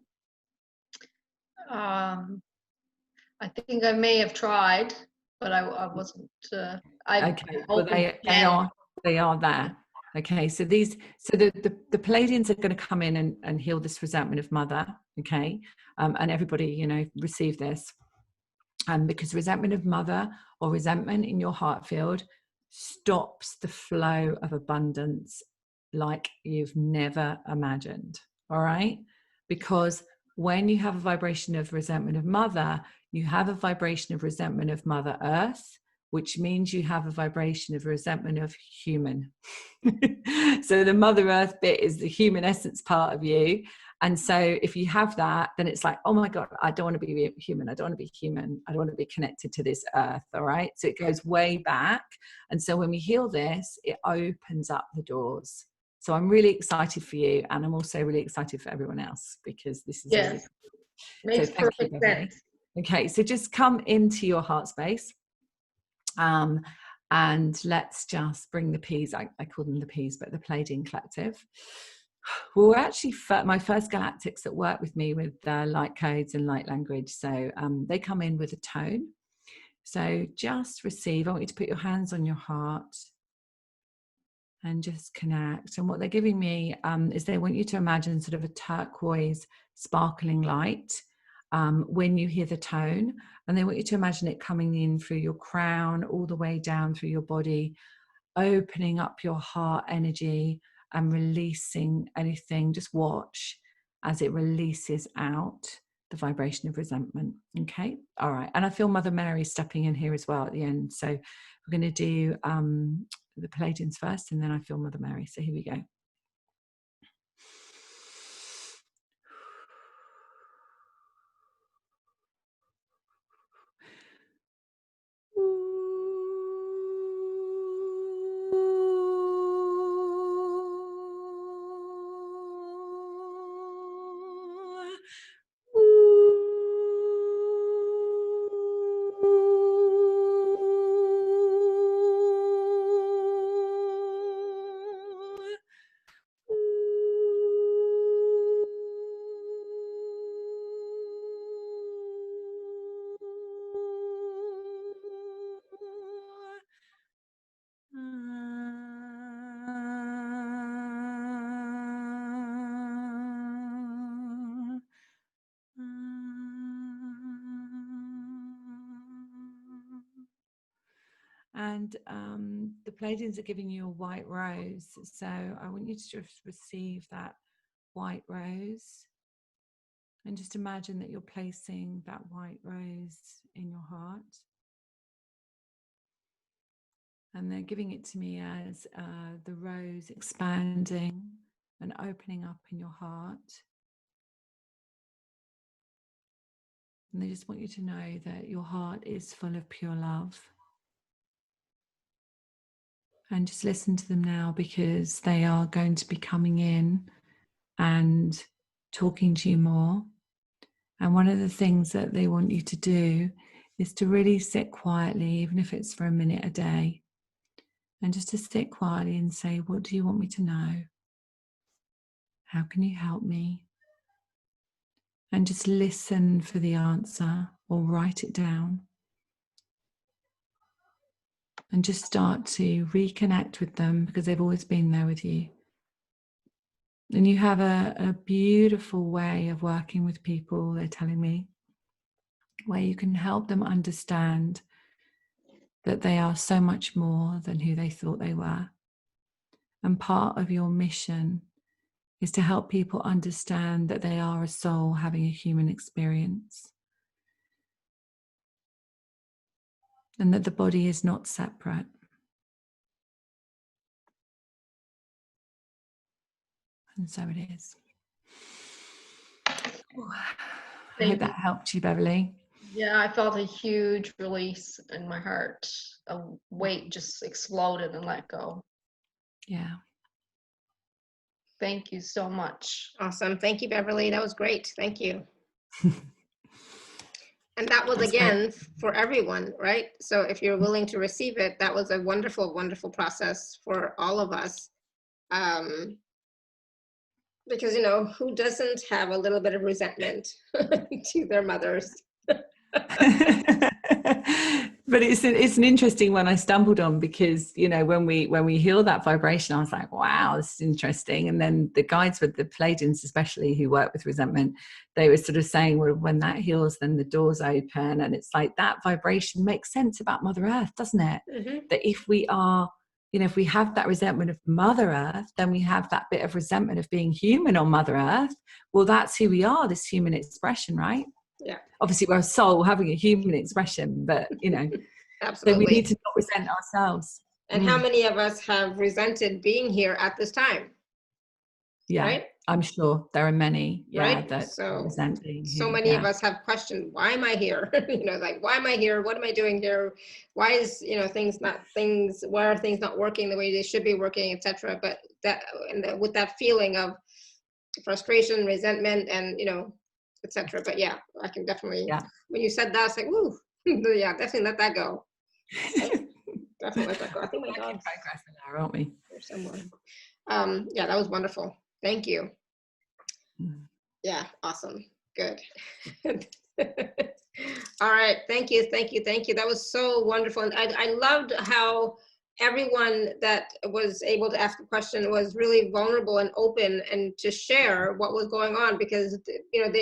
Speaker 7: I think I may have tried, but I wasn't.
Speaker 2: Okay, well they are there. Okay, so the Pleiadians are going to come in and heal this resentment of mother. Okay, and everybody, you know, receive this. Because resentment of mother or resentment in your heart field stops the flow of abundance like you've never imagined. All right, because when you have a vibration of resentment of mother, you have a vibration of resentment of Mother Earth, which means you have a vibration of resentment of human. So the Mother Earth bit is the human essence part of you. And so if you have that, then it's like, oh my God, I don't want to be human. I don't want to be human. I don't want to be connected to this earth. All right. So it goes way back. And so when we heal this, it opens up the doors. So I'm really excited for you. And I'm also really excited for everyone else, because this is really cool.
Speaker 7: Makes perfect sense.
Speaker 2: Okay, so just come into your heart space. And let's just bring the P's, I call them the P's, but the Pleiadian Collective. Well, actually, my first galactics that work with me with light codes and light language. So they come in with a tone. So just receive. I want you to put your hands on your heart and just connect. And what they're giving me is they want you to imagine sort of a turquoise sparkling light when you hear the tone. And they want you to imagine it coming in through your crown, all the way down through your body, opening up your heart energy and releasing anything. Just watch as it releases out the vibration of resentment. Okay. All right. And I feel Mother Mary stepping in here as well at the end. So we're going to do the Pleiadians first, and then I feel Mother Mary. So here we go. And the Pleiadians are giving you a white rose. So I want you to just receive that white rose. And just imagine that you're placing that white rose in your heart. And they're giving it to me as the rose expanding and opening up in your heart. And they just want you to know that your heart is full of pure love. And just listen to them now, because they are going to be coming in and talking to you more. And one of the things that they want you to do is to really sit quietly, even if it's for a minute a day, and just to sit quietly and say, what do you want me to know? How can you help me? And just listen for the answer, or write it down. And just start to reconnect with them, because they've always been there with you. And you have a beautiful way of working with people, they're telling me, where you can help them understand that they are so much more than who they thought they were. And part of your mission is to help people understand that they are a soul having a human experience. And that the body is not separate. And so it is. I hope that helped you, Beverly.
Speaker 7: Yeah, I felt a huge release in my heart. A weight just exploded and let go.
Speaker 2: Yeah.
Speaker 7: Thank you so much.
Speaker 1: Awesome. Thank you, Beverly. That was great. Thank you. And that was,
Speaker 2: That's
Speaker 1: again, for everyone, right? So if you're willing to receive it, that was a wonderful, wonderful process for all of us. Because, you know, who doesn't have a little bit of resentment to their mothers?
Speaker 2: But it's an interesting one I stumbled on, because, you know, when we heal that vibration, I was like, wow, this is interesting. And then the guides with the Pleiadians, especially, who work with resentment, they were sort of saying, well, when that heals, then the doors open. And it's like, that vibration makes sense about Mother Earth, doesn't it?
Speaker 1: Mm-hmm.
Speaker 2: That if we are, you know, if we have that resentment of Mother Earth, then we have that bit of resentment of being human on Mother Earth. Well, that's who we are, this human expression, right?
Speaker 1: Yeah.
Speaker 2: Obviously, we're a soul having a human expression, but, you know,
Speaker 1: Absolutely.
Speaker 2: so we need to not resent ourselves.
Speaker 1: And how many of us have resented being here at this time?
Speaker 2: Yeah,
Speaker 1: right?
Speaker 2: I'm sure there are many. Yeah,
Speaker 1: Right?
Speaker 2: that resent being
Speaker 1: So
Speaker 2: here.
Speaker 1: many
Speaker 2: Yeah.
Speaker 1: of us have questioned, why am I here? You know, like, why am I here? What am I doing here? Why is, you know, why are things not working the way they should be working, etc. But that, and with that feeling of frustration, resentment, and, you know, etc. But yeah, I can definitely, when you said that, I was like, woo, yeah, definitely let that go. Definitely let that go. I think my dog's
Speaker 2: progress now, aren't we?
Speaker 1: here somewhere. Yeah, that was wonderful. Thank you. Yeah, awesome. Good. All right. Thank you. Thank you. Thank you. That was so wonderful. And I loved how everyone that was able to ask a question was really vulnerable and open and to share what was going on, because, you know,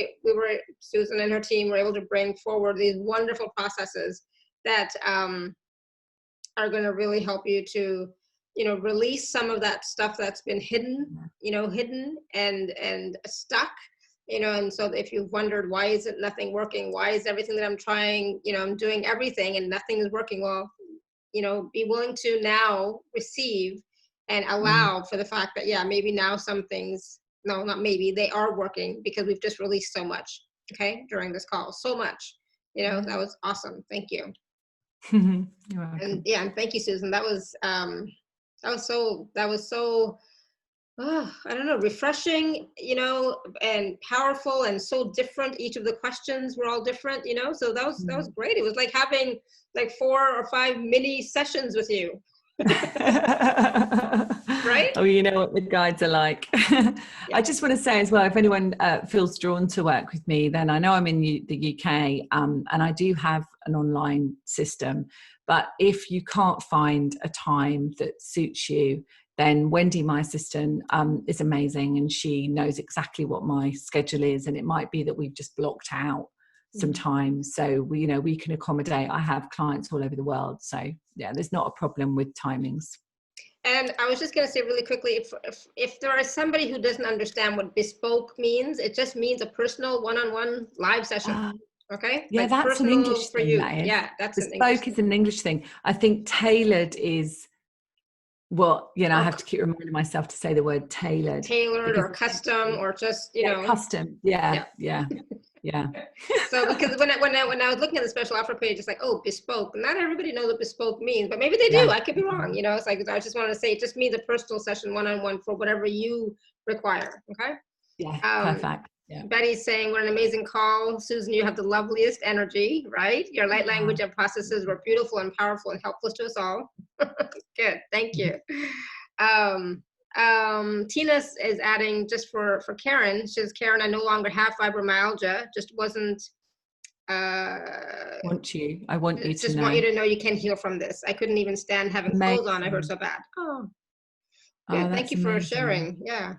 Speaker 1: Susan and her team were able to bring forward these wonderful processes that are going to really help you to, you know, release some of that stuff that's been hidden, you know, and stuck, you know. And so if you've wondered, why isn't nothing working? Why is everything that I'm trying, you know, I'm doing everything and nothing is working? Well, you know, be willing to now receive and allow for the fact that, yeah, maybe now some things, no, not maybe, they are working, because we've just released so much, okay, during this call, so much, you know. That was awesome. Thank you.
Speaker 2: You're welcome.
Speaker 1: And yeah, and thank you, Susan. That was so I don't know, refreshing, you know, and powerful, and so different. Each of the questions were all different, you know. So that was great. It was like having like 4 or 5 mini sessions with you. Right?
Speaker 2: Oh, you know what the guides are like. I just want to say as well, if anyone feels drawn to work with me, then I know I'm in the UK, and I do have an online system. But if you can't find a time that suits you, then Wendy, my assistant, is amazing, and she knows exactly what my schedule is. And it might be that we've just blocked out some time, so we, you know, we can accommodate. I have clients all over the world, so yeah, there's not a problem with timings.
Speaker 1: And I was just going to say really quickly, if there is somebody who doesn't understand what bespoke means, it just means a personal one-on-one live session. Okay.
Speaker 2: Yeah,
Speaker 1: like
Speaker 2: that's an English
Speaker 1: for
Speaker 2: thing.
Speaker 1: you.
Speaker 2: That is.
Speaker 1: Yeah, that's
Speaker 2: bespoke is an English thing. I think tailored is what, you know, I have to keep reminding myself to say the word tailored
Speaker 1: or custom, or just, you know,
Speaker 2: custom. Yeah.
Speaker 1: So because when I was looking at the special offer page, it's like, oh, bespoke. Not everybody knows what bespoke means, but maybe they do. I could be wrong. You know, it's like, I just wanted to say, it just means a personal session, one-on-one, for whatever you require. Okay.
Speaker 2: Yeah. Perfect. Yeah.
Speaker 1: Betty's saying, what an amazing call. Susan, you have the loveliest energy, right? Your light language and processes were beautiful and powerful and helpful to us all. Good, thank you. Tina is adding, just for Karen, she says, Karen, I no longer have fibromyalgia, just wasn't. I want you to know. Want you to know you can heal from this. I couldn't even stand having clothes on. I hurt so bad. Oh, good. Thank you for sharing. Yeah.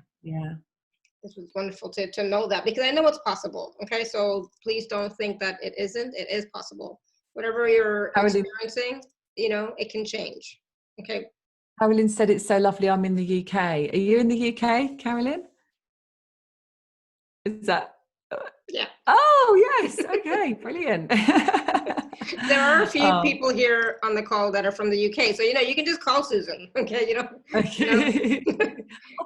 Speaker 1: This was wonderful to know that, because I know it's possible. Okay, so please don't think that it isn't. It is possible. Whatever you're experiencing, you know, it can change. Okay.
Speaker 2: Carolyn said it's so lovely. I'm in the UK. Are you in the UK, Carolyn? Is that?
Speaker 1: Yeah.
Speaker 2: Oh, yes. Okay, brilliant.
Speaker 1: There are a few people here on the call that are from the UK, so, you know, you can just call Susan. Okay, you know.
Speaker 2: Okay.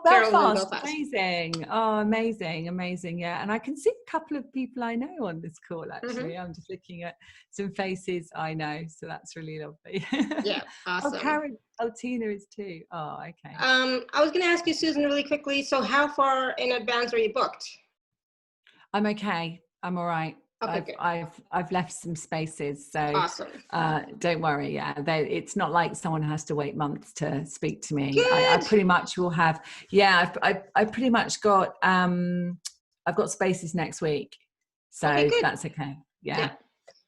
Speaker 2: Belfast, amazing. Oh, amazing. Yeah, and I can see a couple of people I know on this call. Actually, I'm just looking at some faces I know, so that's really lovely.
Speaker 1: Yeah, awesome.
Speaker 2: Oh, Karen. Oh, Tina is too. Oh, okay.
Speaker 1: I was going to ask you, Susan, really quickly. So, how far in advance are you booked?
Speaker 2: I'm okay. I'm all right.
Speaker 1: Okay,
Speaker 2: I've left some spaces, so
Speaker 1: awesome.
Speaker 2: don't worry. Yeah, it's not like someone has to wait months to speak to me.
Speaker 1: Good.
Speaker 2: I pretty much will have. Yeah, I pretty much got. I've got spaces next week, so
Speaker 1: Okay, good.
Speaker 2: that's okay. Yeah.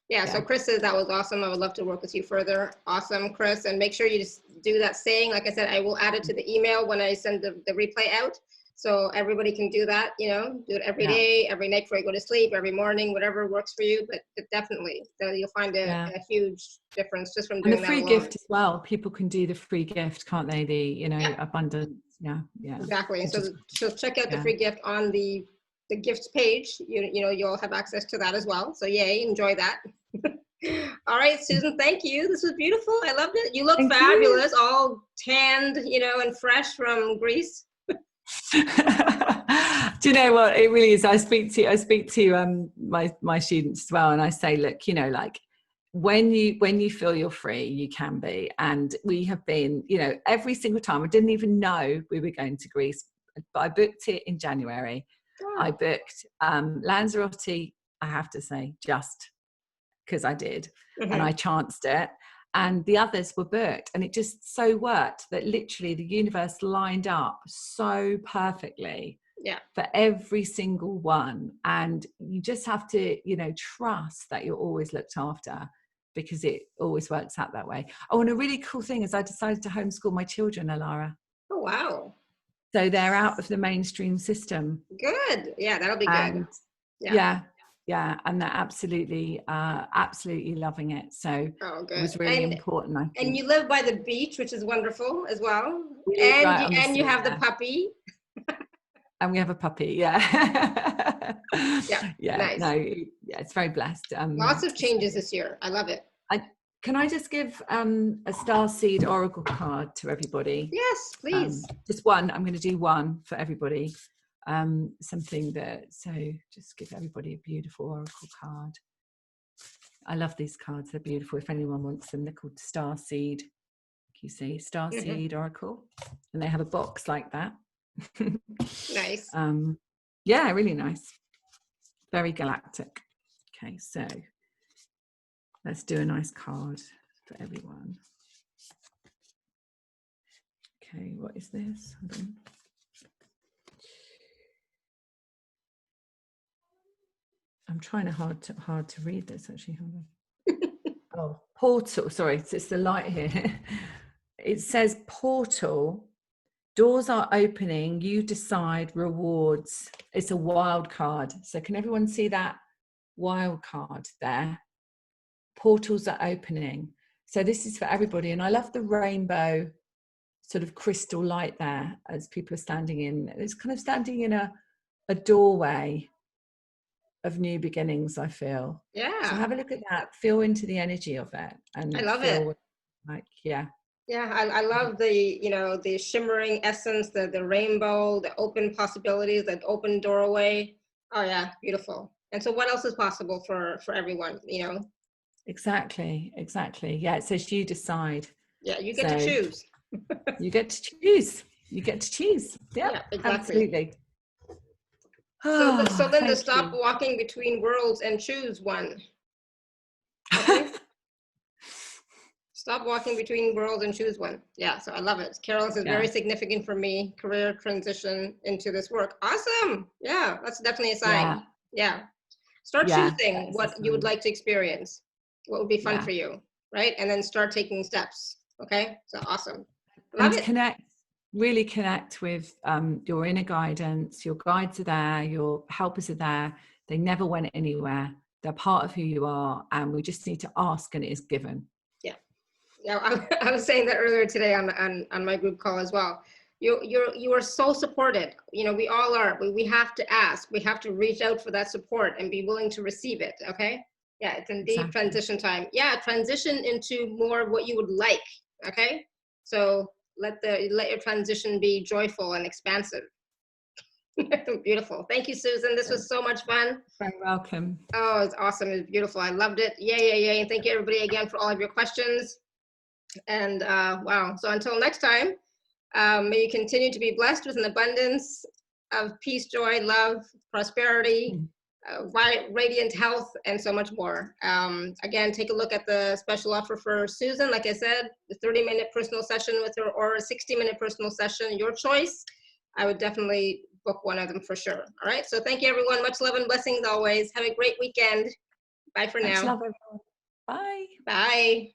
Speaker 1: Yeah, so Chris says that was awesome. I would love to work with you further. Awesome, Chris. And make sure you just do that saying. Like I said, I will add it to the email when I send the replay out. So everybody can do that, you know, do it every day, every night before you go to sleep, every morning, whatever works for you. But definitely, you'll find a huge difference just from doing that.
Speaker 2: And the free gift as well. People can do the free gift, can't they? The, abundance. Yeah.
Speaker 1: Exactly. So check out the free gift on the gifts page. You'll have access to that as well. So yay, enjoy that. All right, Susan, thank you. This was beautiful. I loved it. You look fabulous, all tanned, and fresh from Greece.
Speaker 2: Do you know what it really is? I speak to my students as well, and I say, look, like when you feel you're free, you can be. And we have been, every single time. I didn't even know we were going to Greece, but I booked it in January. I booked Lanzarote, I have to say, just because I did, and I chanced it, and the others were booked, and it just so worked that literally the universe lined up so perfectly for every single one. And you just have to, trust that you're always looked after, because it always works out that way. Oh, and a really cool thing is I decided to homeschool my children, Alara.
Speaker 1: Oh, wow.
Speaker 2: So they're out of the mainstream system.
Speaker 1: Good. Yeah, that'll be good.
Speaker 2: Yeah, and they're absolutely loving it. So it was really important, I think.
Speaker 1: And you live by the beach, which is wonderful as well. And you have the puppy.
Speaker 2: And we have a puppy, yeah.
Speaker 1: Nice.
Speaker 2: No, it's very blessed.
Speaker 1: Lots of changes this year. I love it.
Speaker 2: Can I just give a Starseed Oracle card to everybody?
Speaker 1: Yes, please.
Speaker 2: Just one. I'm going to do one for everybody. Something so just give everybody a beautiful Oracle card. I love these cards. They're beautiful. If anyone wants them, they're called Starseed. You see, Starseed Oracle. And they have a box like that.
Speaker 1: Nice.
Speaker 2: Yeah, really nice. Very galactic. Okay, so let's do a nice card for everyone. Okay, what is this? Hold on. I'm trying hard to read this, actually. Hold on. Oh, portal. Sorry, it's the light here. It says portal. Doors are opening. You decide. Rewards. It's a wild card. So can everyone see that wild card there? Portals are opening. So this is for everybody. And I love the rainbow sort of crystal light there as people are standing in. It's kind of standing in a doorway of new beginnings, I feel.
Speaker 1: Yeah.
Speaker 2: So have a look at that. Feel into the energy of it. And
Speaker 1: I love it.
Speaker 2: Yeah,
Speaker 1: I love the the shimmering essence, the rainbow, the open possibilities, the open doorway. Oh yeah, beautiful. And so what else is possible for everyone, Exactly.
Speaker 2: Yeah, it says you decide.
Speaker 1: Yeah, you get to choose.
Speaker 2: You get to choose. Yeah, exactly. Absolutely.
Speaker 1: So then to stop walking between worlds and choose one. Okay? Stop walking between worlds and choose one. Yeah, so I love it. Carol, this is very significant for me, career transition into this work. Awesome. Yeah, that's definitely a sign. Yeah. Start choosing what you would like to experience. What would be fun for you, right? And then start taking steps. Okay, so awesome. Love it.
Speaker 2: Really connect with your inner guidance. Your guides are there, your helpers are there. They never went anywhere. They're part of who you are, and we just need to ask, and it is given.
Speaker 1: Yeah, I was saying that earlier today on my group call as well. You are so supported. We all are. We have to ask. We have to reach out for that support and be willing to receive it. Okay. Yeah, it's indeed transition time. Yeah, transition into more of what you would like. Okay, so let your transition be joyful and expansive. Beautiful. Thank you, Susan. This was so much fun.
Speaker 2: Very welcome.
Speaker 1: Oh, it's awesome. It's beautiful. I loved it. Yay. And thank you everybody again for all of your questions. And wow. So until next time, may you continue to be blessed with an abundance of peace, joy, love, prosperity, radiant health, and so much more. Again, take a look at the special offer for Susan. Like I said, the 30-minute personal session with her or a 60-minute personal session, your choice. I would definitely book one of them for sure. All right. So thank you, everyone. Much love and blessings always. Have a great weekend. Bye for now.
Speaker 2: Much love, everyone. Bye.
Speaker 1: Bye.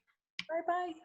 Speaker 2: Bye-bye.